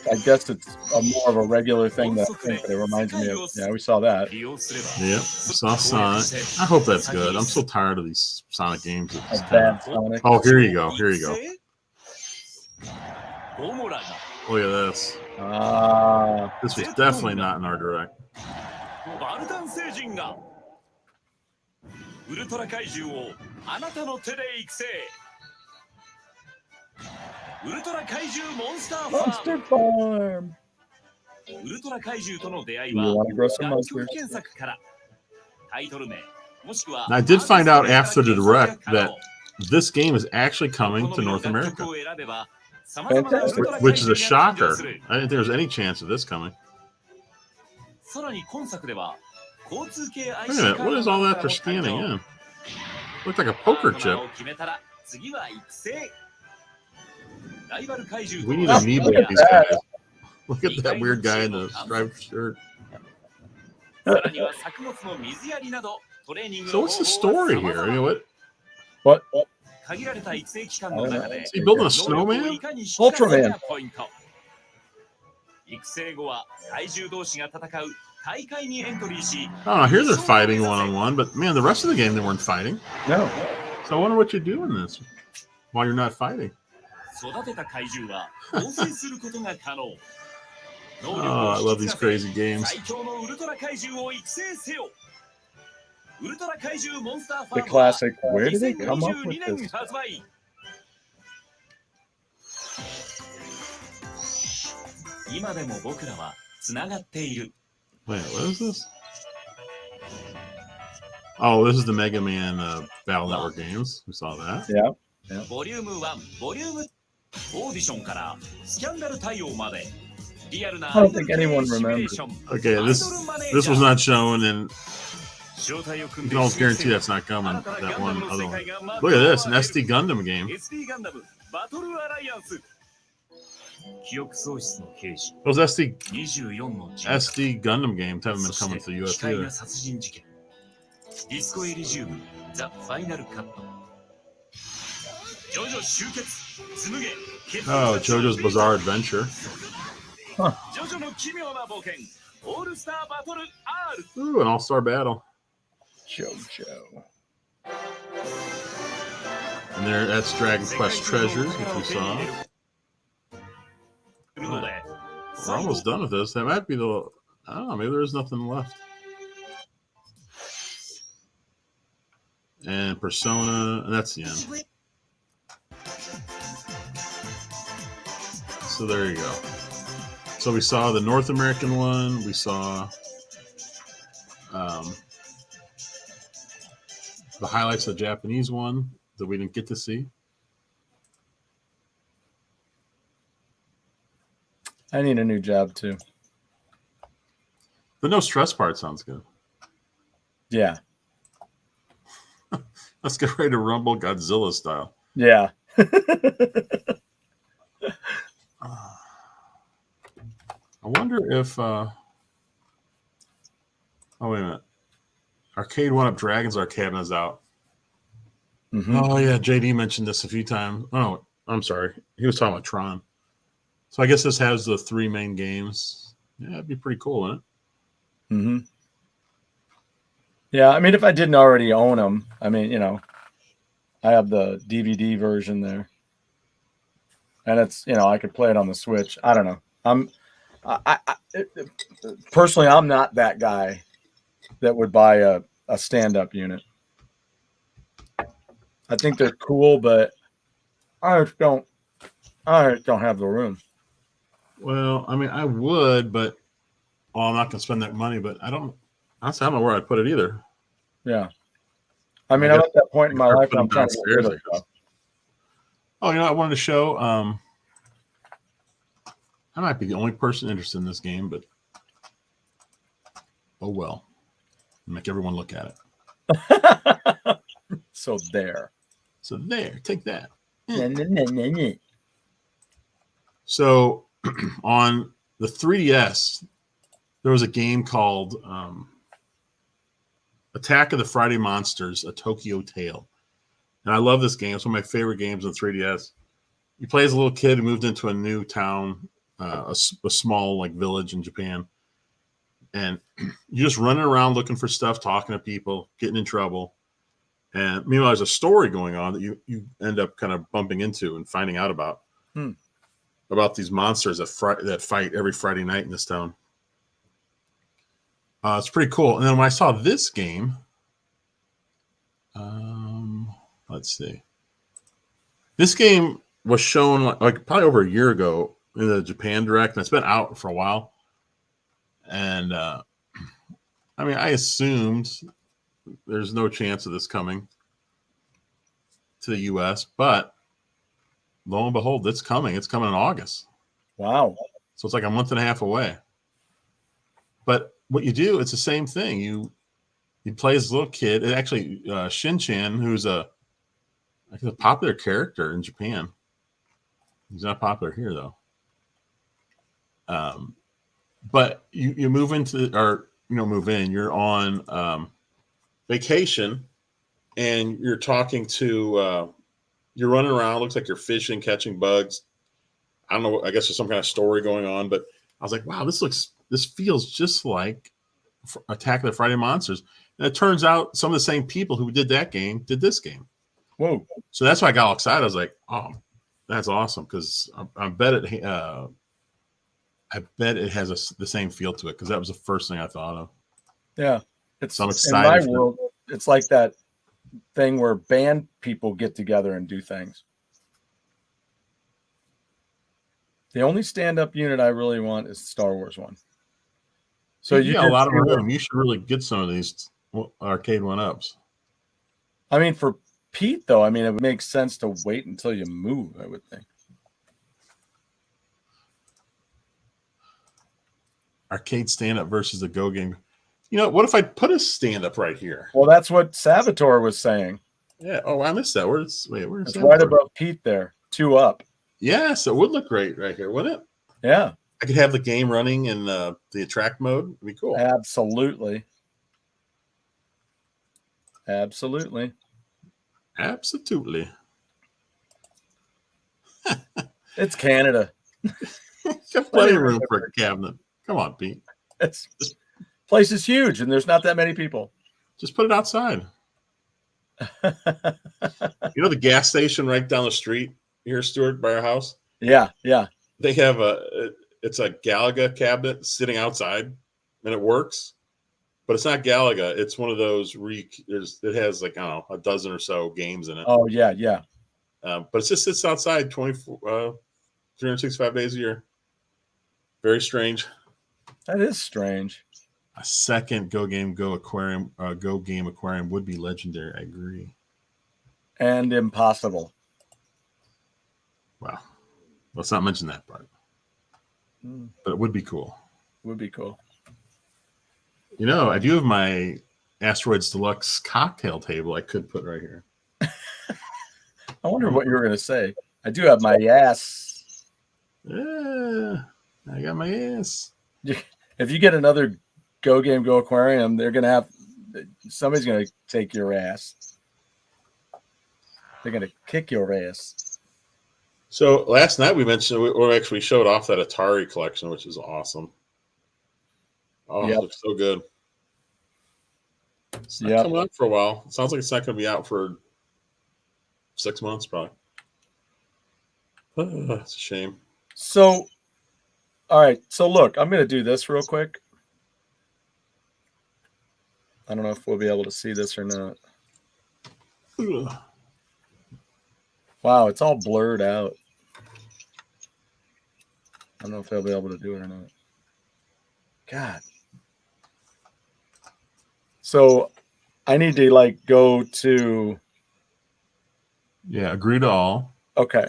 I guess it's more of a regular thing that I think, but it reminds me of. Yeah, we saw that. 利用すれば Yep, we saw Sonic. I hope that's good. I'm so tired of these Sonic games. It's A just bad kinda- Sonic. Oh, here you go. Here you go. ゴモラが Look at this. Ah, This was definitely not in our direct. バルタン星人がウルトラ怪獣をあなたの手で育成。ウルトラ怪獣モンスターファー Monster Farm. ム。ウルトラ怪獣との出会い You は want to grow some 楽曲 monsters? 検索からタイトル名もしくは Now, I did find out after the direct that this game is actually coming to North America, which is a shocker. I didn't think there was any chance of this coming. さらに今作では交通系 Wait a minute, what is all that they're scanning in? Looks like a poker chip. 決めたら次は育成。ライバル怪獣 We need と a amiibo of these guys. Look at that weird guy in the striped shirt. さらには作物の水やりなどトレーニング So の what's the 方法は story 様 here? 々 I mean, what? What? 限られた育成期間の中で Is he building a 能力を snowman? いかに引き出せるかポイント。 Ultraman. 育成後は怪獣同士が戦う大会にエントリーし、 Oh, here they're fighting one on one, but man, the rest of the game they weren't fighting. No. So I wonder what you do in this while you're not fighting. 育てた怪獣は合成することが可能。 Oh, I love these crazy games. 最強のウルトラ怪獣を育成せよ。ウルトラ怪獣モンスターファ The ームは classic. Where did they come up 2022 with 年 this? 発売。今でも僕らはつながっている。 Wait, what is this? Oh, this is the Mega Man Battle Network games. We saw that. Yeah. ボリューム1、ボリュームオーディションからスキャンダル対応までリアルな I don't think anyone シミュレーション Okay, this was not shown, and you can almost guarantee that's not coming. That one other one. Look at this, an SD Gundam game. SD ガンダムバトルアライアンス。記憶喪失の刑事 Those24の人 SD Gundam games haven't been そ coming し to the て US 機械 either. な殺人事件ディスコエリジウムザ・ファイナルカットジョジョ集結紡げ Oh, JoJo's Bizarre Adventure. ジョジョの奇妙な冒険オールスターバトル R Ooh, an all-star battle. JoJo. And there, that's Dragon Quest Treasures, which we saw. するので We're almost done with this. That might be the... I don't know, maybe there is nothing left. And Persona, and that's the end. So there you go. So we saw the North American one. We saw the highlights of the Japanese one that we didn't get to see. I need a new job too. The no stress part sounds good. Yeah. Let's get ready to rumble Godzilla style. Yeah. I wonder if. Oh wait a minute. Arcade 1-Up Dragons Arcade cabinet is out. Mhm. Oh yeah, JD mentioned this a few times. Oh, I'm sorry. He was talking about Tron. So I guess this has the 3 main games. Yeah, it'd be pretty cool, wouldn't it? Mm-hmm. Yeah, I mean, if I didn't already own them, I mean, you know, I have the DVD version there, and it's, you know, I could play it on the Switch. I don't know. Personally, I'm not that guy that would buy a stand-up unit. I think they're cool, but I just don't have the room. Well, I mean, I would, but I'm not going to spend that money. But honestly, I don't know where I'd put it either. Yeah. I mean, I'm at that point in my life where I'm trying to get rid of downstairs. stuff. Oh, you know, I wanted to show. I might be the only person interested in this game, but oh well. Make everyone look at it. So there. So there, take that. Yeah. So on the 3DS, there was a game called Attack of the Friday Monsters: A Tokyo Tale. And I love this game. It's one of my favorite games on 3DS. You play as a little kid who moved into a new town, a small like village in Japan. And you're just running around looking for stuff, talking to people, getting in trouble. And meanwhile, there's a story going on that you end up kind of bumping into and finding out about. About these monsters that fight every Friday night in this town. It's pretty cool. And then when I saw this game, let's see. This game was shown like probably over a year ago in the Japan Direct, and it's been out for a while. And I mean, I assumed there's no chance of this coming to the U.S., but lo and behold, it's coming. It's coming in August. Wow. So it's like a month and a half away. But what you do, it's the same thing. You play as a little kid. It actually, Shinchan, who's a popular character in Japan. He's not popular here, though. But you move into, or, move in. You're on vacation, and you're talking to, you're running around. Looks like you're fishing, catching bugs. I don't know. I guess there's some kind of story going on, but I was like, wow, this feels just like Attack of the Friday Monsters. And it turns out some of the same people who did that game did this game. Whoa. So that's why I got all excited. I was like, oh, that's awesome. Because I bet it has the same feel to it, because that was the first thing I thought of. Yeah. So I'm excited. In my world, it's like that thing where band people get together and do things. The only stand-up unit I really want is the Star Wars one. So you got a lot of room. You should really get some of these arcade 1-Ups. I mean, for Pete, though, I mean, it would make sense to wait until you move, I would think. Arcade stand-up versus the Go game. What if I put a stand-up right here? Well, that's what Salvatore was saying. Yeah. Oh, I missed that. Where's it's right above Pete there. 2 up. Yes, it would look great right here, wouldn't it? Yeah. I could have the game running in the attract mode. It'd be cool. Absolutely. Absolutely. Absolutely. It's Canada. Got plenty of room for a cabinet. Come on, Pete. This place is huge, and there's not that many people. Just put it outside. The gas station right down the street here, Stuart, by our house? Yeah, yeah. They have it's a Galaga cabinet sitting outside, and it works. But it's not Galaga. It's one of those it has like, I don't know, a dozen or so games in it. Oh, yeah, yeah. But it just sits outside 365 days a year. Very strange. That is strange. A second GoGameGo aquarium, Go Game aquarium would be legendary. I agree. And impossible. Wow. Let's not mention that part. But it would be cool. Would be cool. I do have my Asteroids Deluxe cocktail table I could put right here. I wonder what you were going to say. I do have my ass. Yeah, I got my ass. if you get another GoGameGo aquarium, somebody's gonna take your ass. They're gonna kick your ass. So last night we mentioned, or actually showed off that Atari collection, which is awesome. Oh, Yep. It looks so good. It's not Yep. coming out for a while. It sounds like it's not going to be out for 6 months, probably. That's a shame. So, all right. So look, I'm gonna do this real quick. I don't know if we'll be able to see this or not. Ugh. Wow, it's all blurred out. I don't know if they'll be able to do it or not. God. So I need to like go to. Yeah, agree to all. Okay.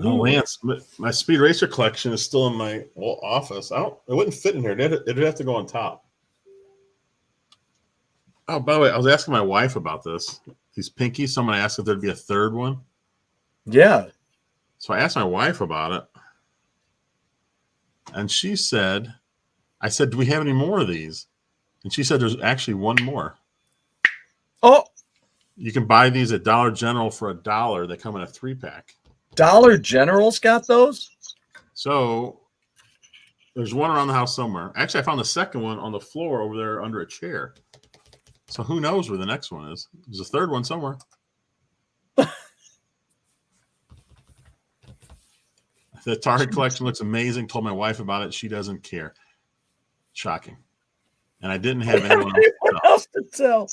Oh, Lance, my Speed Racer collection is still in my office. It wouldn't fit in here. It'd have to go on top. Oh, by the way, I was asking my wife about this. These pinkies. Someone asked if there'd be a third one. Yeah. So I asked my wife about it. And she said, I said, do we have any more of these? And she said, there's actually one more. Oh, You can buy these at Dollar General for $1. They come in a 3-pack. Dollar General's got those? So there's one around the house somewhere. Actually, I found the second one on the floor over there under a chair. So who knows where the next one is? There's a third one somewhere. The Atari collection looks amazing. Told my wife about it. She doesn't care. Shocking. And I didn't have anyone else to tell.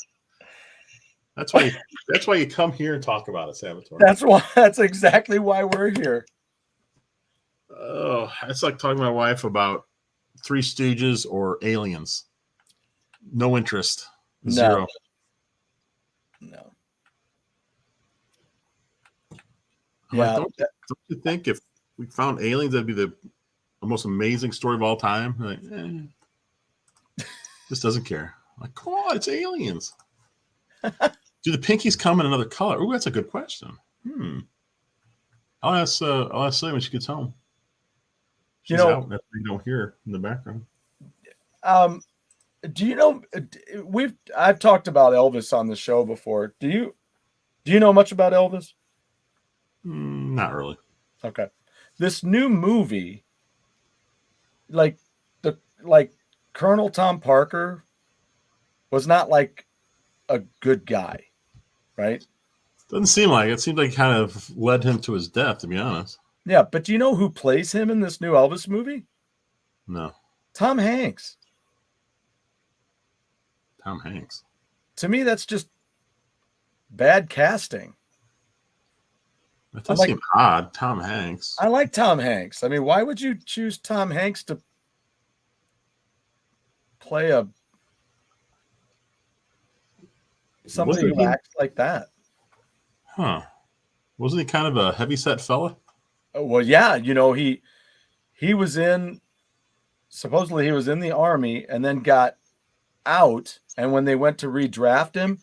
That's why you come here and talk about it, Salvatore. That's exactly why we're here. Oh, it's like talking to my wife about Three Stooges or Aliens. No interest. Zero. No. Yeah. Don't you think if we found aliens, that'd be the most amazing story of all time? Like, just doesn't care. Like, come on, it's aliens. Do the pinkies come in another color? Oh, that's a good question. I'll ask Sally when she gets home. She's out. That's why you don't hear her in the background. Do you know? I've talked about Elvis on the show before. Do you know much about Elvis? Not really. Okay. This new movie, like Colonel Tom Parker was not like a good guy, right? Doesn't seem like it. Seems like it kind of led him to his death, to be honest. Yeah, but do you know who plays him in this new Elvis movie? No. Tom Hanks. Tom Hanks. To me, that's just bad casting. That does seem odd. Tom Hanks. I like Tom Hanks. I mean, why would you choose Tom Hanks to play somebody who acts like that? Huh. Wasn't he kind of a heavyset fella? Well, yeah. You know, he was supposedly he was in the army and then got out. And when they went to redraft him,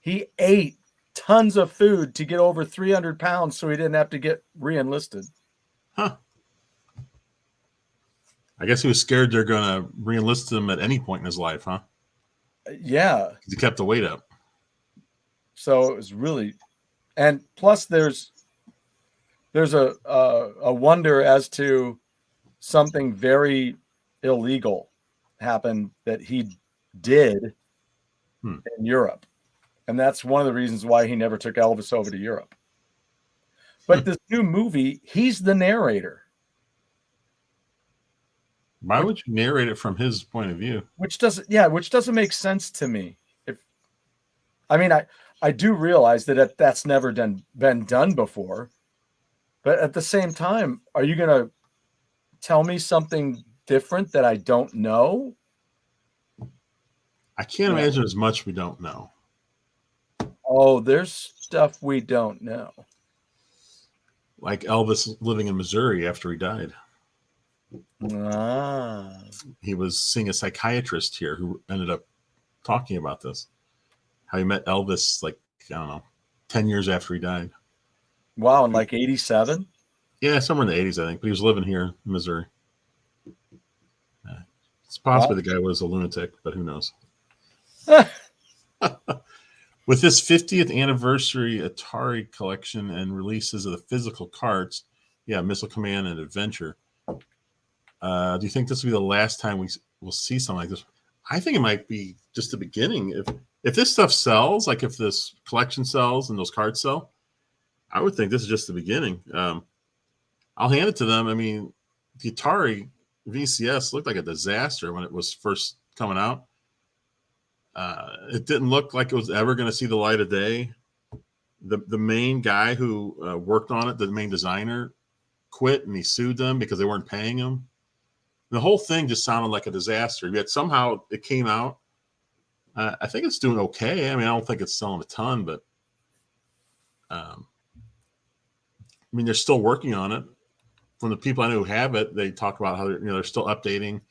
he ate tons of food to get over 300 pounds so he didn't have to get re-enlisted. Huh. I guess he was scared they're going to re-enlist him at any point in his life, huh? Yeah. He kept the weight up. So it was really, and plus there's a wonder as to something very illegal happened that he did in Europe. And that's one of the reasons why he never took Elvis over to Europe. But this new movie, he's the narrator. Why would you narrate it from his point of view? Which doesn't make sense to me. I do realize that that's never been done before. But at the same time, are you going to tell me something different that I don't know? I can't imagine as much we don't know. Oh, there's stuff we don't know. Like Elvis living in Missouri after he died. He was seeing a psychiatrist here who ended up talking about this. How he met Elvis, 10 years after he died. Wow, in like 87? Yeah, somewhere in the 80s, I think. But he was living here in Missouri. It's possibly the guy was a lunatic, but who knows? With this 50th anniversary Atari collection and releases of the physical cards, Missile Command and Adventure, do you think this will be the last time we'll see something like this? I think it might be just the beginning. If this stuff sells, like if this collection sells and those cards sell, I would think this is just the beginning. I'll hand it to them. I mean, the Atari VCS looked like a disaster when it was first coming out. It didn't look like it was ever going to see the light of day. The main guy who worked on it, the main designer, quit and he sued them because they weren't paying him. The whole thing just sounded like a disaster. Yet somehow it came out. I think it's doing okay. I mean, I don't think it's selling a ton, but I mean, they're still working on it. From the people I know who have it, they talk about how they're still updating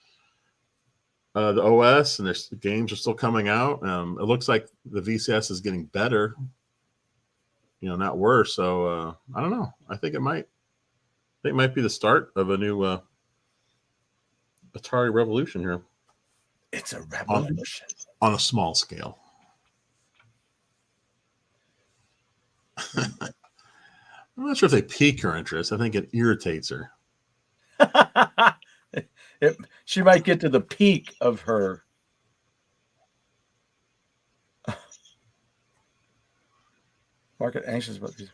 the OS and the games are still coming out. It looks like the VCS is getting better, not worse. So I don't know. I think it might be the start of a new Atari revolution here. It's a revolution on a small scale. I'm not sure if they pique her interest. I think it irritates her. She might get to the peak of her. Market anxious about these.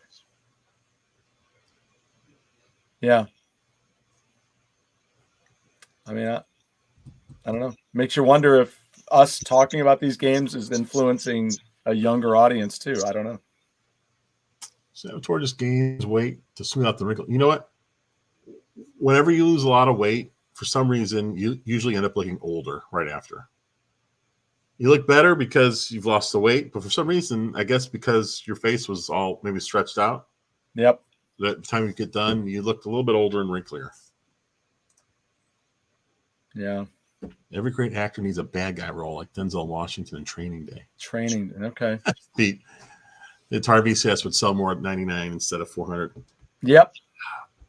Yeah. I mean, I don't know. Makes you wonder if us talking about these games is influencing a younger audience too. I don't know. Saboteur just gains weight to smooth out the wrinkle. You know what? Whenever you lose a lot of weight, for some reason, you usually end up looking older right after. You look better because you've lost the weight, but for some reason, I guess because your face was all maybe stretched out. Yep. By the time you get done, you look a little bit older and wrinklier. Yeah. Every great actor needs a bad guy role, like Denzel Washington in Training Day. Training, okay. The Atari VCS would sell more at $99 instead of $400. Yep.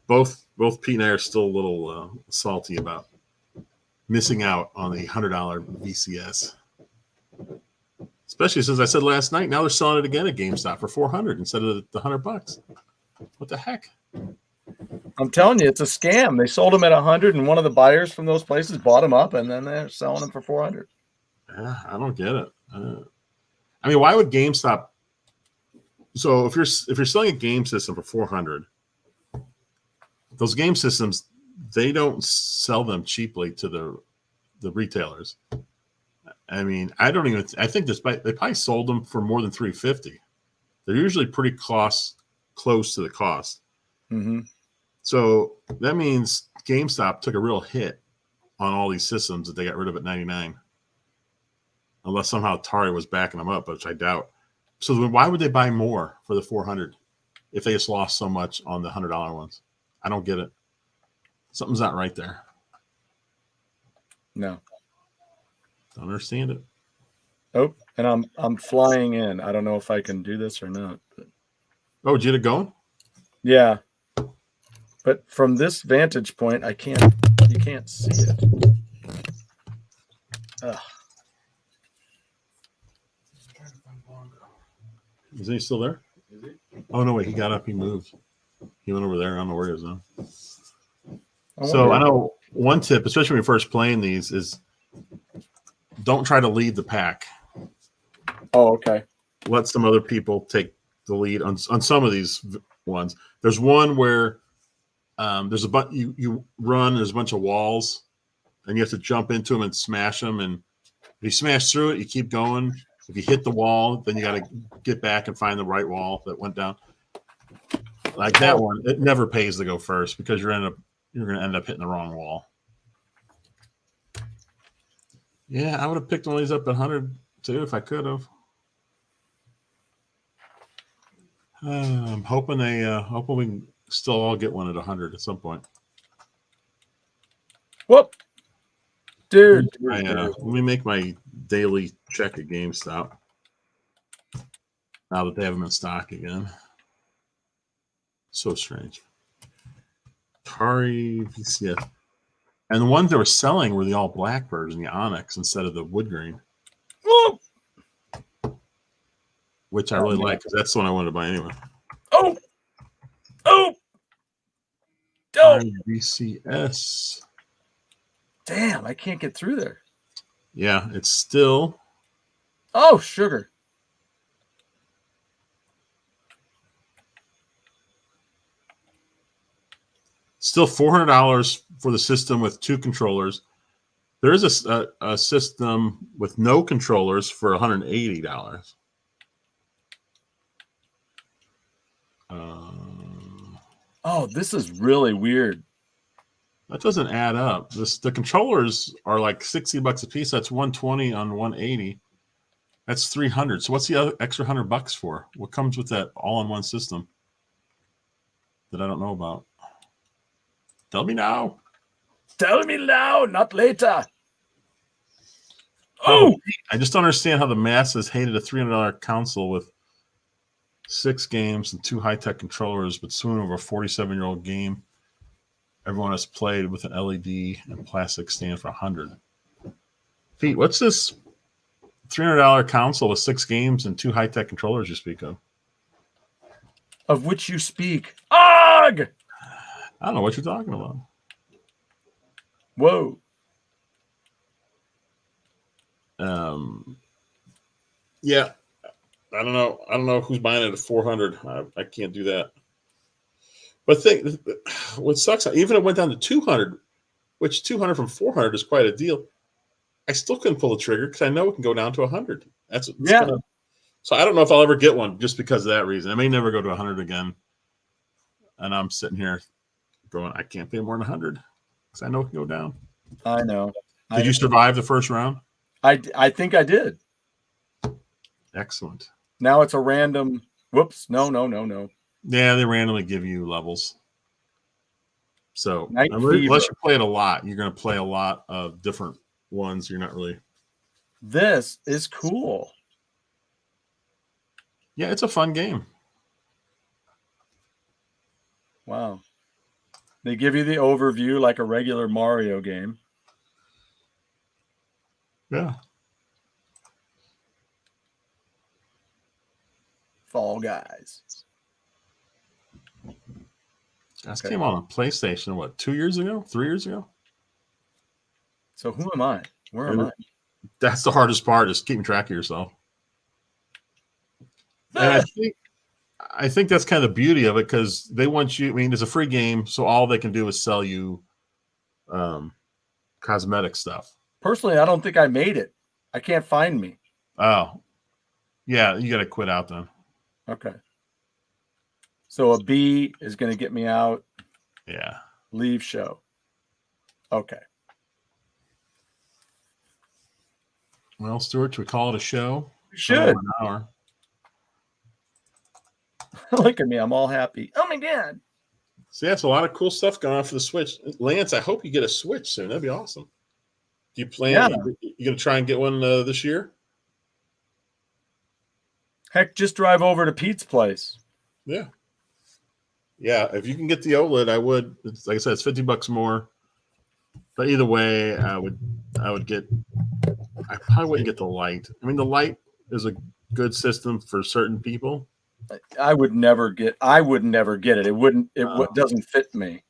Both Pete and I are still a little salty about missing out on the $100 VCS. Especially since I said last night, now they're selling it again at GameStop for $400 instead of the $100. What the heck? I'm telling you, it's a scam. They sold them at $100, and one of the buyers from those places bought them up, and then they're selling them for $400. Yeah, I don't get it. I mean, why would GameStop? So if you're selling a game system for $400, those game systems, they don't sell them cheaply to the retailers. I mean, I think they probably sold them for more than $350. They're usually pretty close to the cost. Mm-hmm. So that means GameStop took a real hit on all these systems that they got rid of at $99. Unless somehow Atari was backing them up, which I doubt. So why would they buy more for the $400 if they just lost so much on the $100 ones? I don't get it. Something's not right there. No. Don't understand it. Oh, and I'm flying in. I don't know if I can do this or not. But... Oh, did you get it going? Yeah. But from this vantage point, you can't see it. Ugh. Is he still there? Is he? Oh, no, wait. He got up. He moved. He went over there. I don't know where he is now. So I know one tip, especially when you're first playing these, is don't try to lead the pack. Oh, okay. Let some other people take the lead on some of these ones. There's one where there's a bunch you run. There's a bunch of walls, and you have to jump into them and smash them. And if you smash through it, you keep going. If you hit the wall, then you got to get back and find the right wall that went down. Like that one, it never pays to go first because you're going to end up hitting the wrong wall. Yeah, I would have picked one of these up at 100 too if I could have. I'm hoping hoping we can still all get one at 100 at some point. Whoop, dude. Let me make my daily check at GameStop now that they have them in stock again. So strange. Atari VCS. And the ones they were selling were the all black version, the Onyx, instead of the wood grain, Oh, which I really like because that's the one I wanted to buy anyway. oh, oh, Atari VCS. Damn, I can't get through there. Yeah, it's still. Oh, sugar. Still $400 for the system with 2 controllers. There is a system with no controllers for $180. Oh, this is really weird. That doesn't add up. The controllers are like $60 a piece. That's $120 on $180. That's $300. So what's the other extra $100 for? What comes with that all-in-one system that I don't know about? Tell me now. Tell me now, not later. Oh, Oh, I just don't understand how the masses hated a $300 console with 6 games and 2 high-tech controllers, but soon over a 47-year-old game everyone has played with an LED and plastic stand for $100. Pete, what's this $300 console with 6 games and 2 high-tech controllers you speak of? of which you speak. Ugh! I don't know what you're talking about. Whoa. Yeah, I don't know. I don't know who's buying it at $400. I can't do that. But what sucks, even if it went down to $200, which $200 from $400 is quite a deal. I still couldn't pull the trigger because I know it can go down to $100. So I don't know if I'll ever get one just because of that reason. I may never go to $100 again. And I'm sitting here going, I can't pay more than $100 because I know it can go down. I know. Did you survive the first round? I think I did. Excellent. Now it's a random. Whoops. No. Yeah, they randomly give you levels. So Night unless Fever. you play it a lot, you're going to play a lot of different ones. You're not really. This is cool. Yeah, it's a fun game. Wow. They give you the overview like a regular Mario game. Yeah. Fall Guys. This Okay. came out on PlayStation, what, 2 years ago? 3 years ago? So who am I? Where am I? That's the hardest part, is keeping track of yourself. And I think that's kind of the beauty of it, because they want you. I mean, it's a free game, so all they can do is sell you cosmetic stuff. Personally, I don't think I made it. I can't find me. Oh, yeah, you got to quit out then. Okay. So a B is going to get me out. Yeah. Leave show. Okay. Well, Stuart, should we call it a show? You should. An hour. Look at me. I'm all happy. Oh my God. So that's a lot of cool stuff going on for the Switch. Lance, I hope you get a Switch soon. That'd be awesome. Do you plan? Yeah. You going to try and get one this year? Heck, just drive over to Pete's place. Yeah. Yeah, if you can get the OLED, I would. It's, like I said, it's $50 more. But either way, I would get. I probably wouldn't get the light. I mean, the light is a good system for certain people. I would never get it. It wouldn't. Doesn't fit me.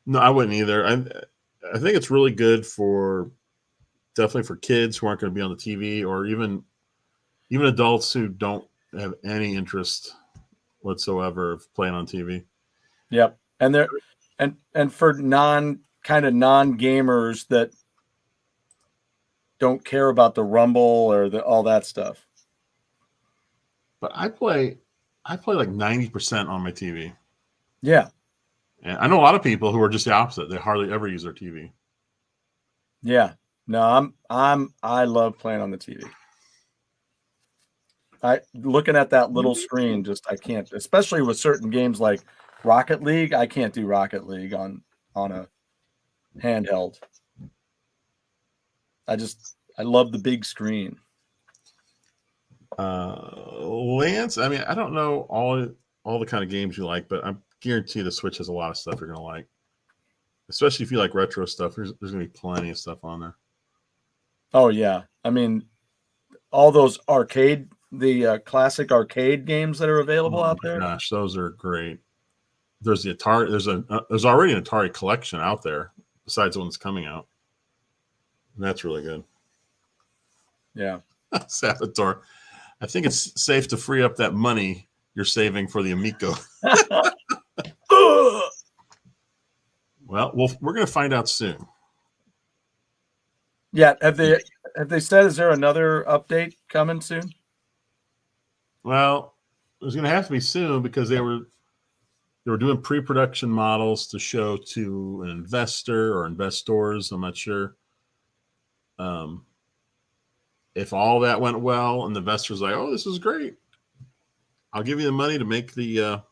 No, I wouldn't either. I think it's really good for definitely for kids who aren't going to be on the TV, or even adults who don't have any interest whatsoever of playing on TV. Yep. And there and for non gamers that don't care about the rumble or all that stuff. But I play like 90% on my TV. Yeah. And I know a lot of people who are just the opposite. They hardly ever use their TV. Yeah. No, I love playing on the TV. Looking at that little screen, I can't, especially with certain games like Rocket League. I can't do Rocket League on a handheld. I love the big screen. Lance, I mean, I don't know all the kind of games you like, but I'm guarantee the Switch has a lot of stuff you're gonna like, especially if you like retro stuff. There's gonna be plenty of stuff on there. Oh yeah, I mean, all those the classic arcade games that are available out there. Gosh, those are great. There's the Atari. There's already an Atari collection out there besides the one that's coming out. And that's really good. Yeah. Salvatore, I think it's safe to free up that money you're saving for the Amico. Well, we're going to find out soon. Yeah. Have they said, is there another update coming soon? Well, there's going to have to be soon because they were doing pre-production models to show to an investor or investors. I'm not sure. If all that went well and the investor's like, oh, this is great, I'll give you the money to make the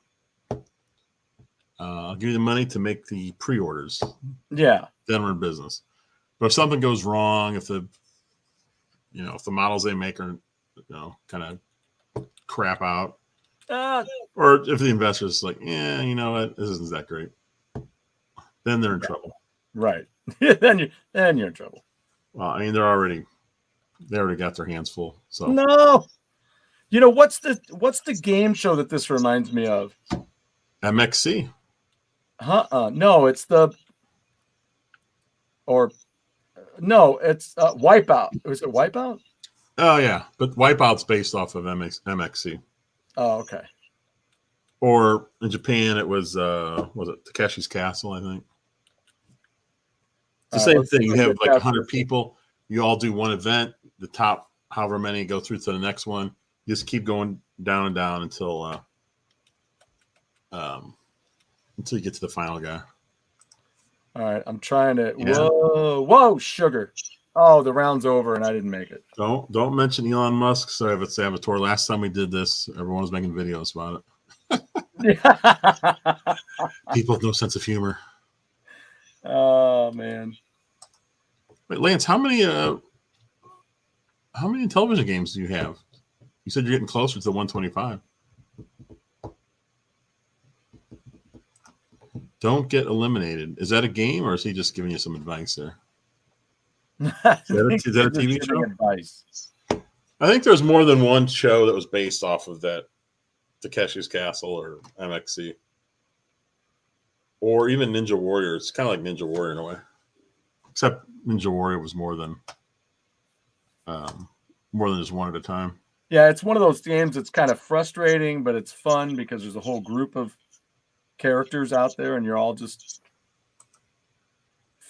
pre-orders. Yeah. Then we're in business. But if something goes wrong, if the models they make are, kind of crap out, or if the investor's like, yeah, you know what, this isn't that great, then they're in trouble. Right. then you're in trouble. Well, I mean, they already got their hands full. So no. You know, what's the game show that this reminds me of? MXC. No, it's Wipeout. Was it Wipeout? Oh yeah, but Wipeout's based off of MXC. Oh, okay. Or in Japan, it was it Takeshi's Castle? I think it's the same thing. You have like 100 people. You all do one event. The top, however many, go through to the next one. You just keep going down and down until you get to the final guy. All right, I'm trying to. Yeah. Whoa, sugar! Oh, the round's over and I didn't make it. Don't mention Elon Musk. Sorry if it's Salvatore. Last time we did this, everyone was making videos about it. People with no sense of humor. Oh man. Wait, Lance, how many television games do you have? You said you're getting closer to 125. Don't get eliminated. Is that a game, or is he just giving you some advice there? Is that a TV show? Advice. I think there's more than one show that was based off of that Takeshi's Castle or MXC. Or even Ninja Warrior. It's kind of like Ninja Warrior in a way. Except Ninja Warrior was more than just one at a time. Yeah, it's one of those games that's kind of frustrating, but it's fun because there's a whole group of characters out there, and you're all just.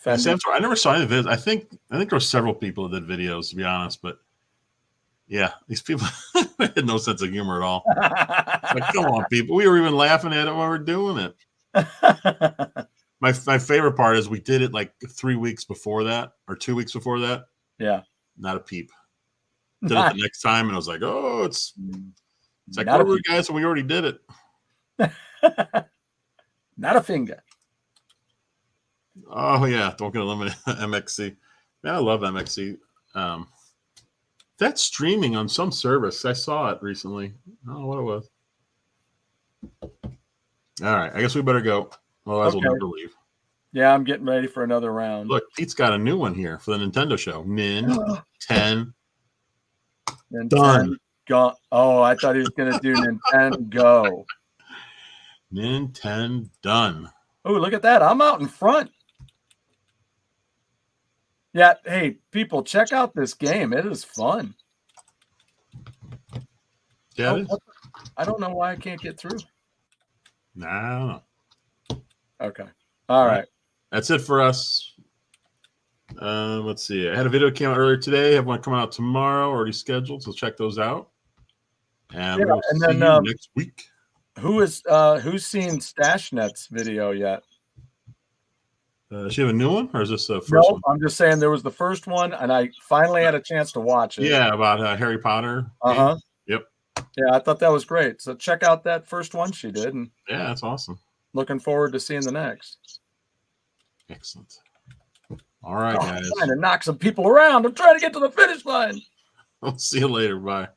I never saw any videos. I think there were several people that did videos, to be honest, but yeah, these people had no sense of humor at all. Like, come on, people! We were even laughing at it while we were doing it. My favorite part is we did it like 3 weeks before that, or 2 weeks before that. Yeah, not a peep. Did it the next time, and I was like, "Oh, it's like, where were you guys when we already did it?" Not a finger. Oh yeah, don't get eliminated. MXC. Man, I love MXC. That's streaming on some service. I saw it recently. I don't know what it was. All right, I guess we better go. Otherwise, we'll never leave. Yeah, I'm getting ready for another round. Look, Pete's got a new one here for the Nintendo show. Nintendo. Done. Oh, I thought he was going to do Nintendo. Nintendo done. Oh, look at that. I'm out in front. Yeah, hey, people, check out this game. It is fun. Yeah, I don't know why I can't get through. No. Okay. All right. That's it for us. Let's see. I had a video came out earlier today. I have one coming out tomorrow, already scheduled, so check those out. And we'll see you next week. Who's seen StashNet's video yet? Does she have a new one, or is this the first one? I'm just saying there was the first one, and I finally had a chance to watch it. Yeah, about Harry Potter. Uh-huh. Yep. Yeah, I thought that was great. So check out that first one she did. And yeah, that's awesome. Looking forward to seeing the next. Excellent. All right, guys. I'm trying to knock some people around. I'm trying to get to the finish line. I'll see you later. Bye.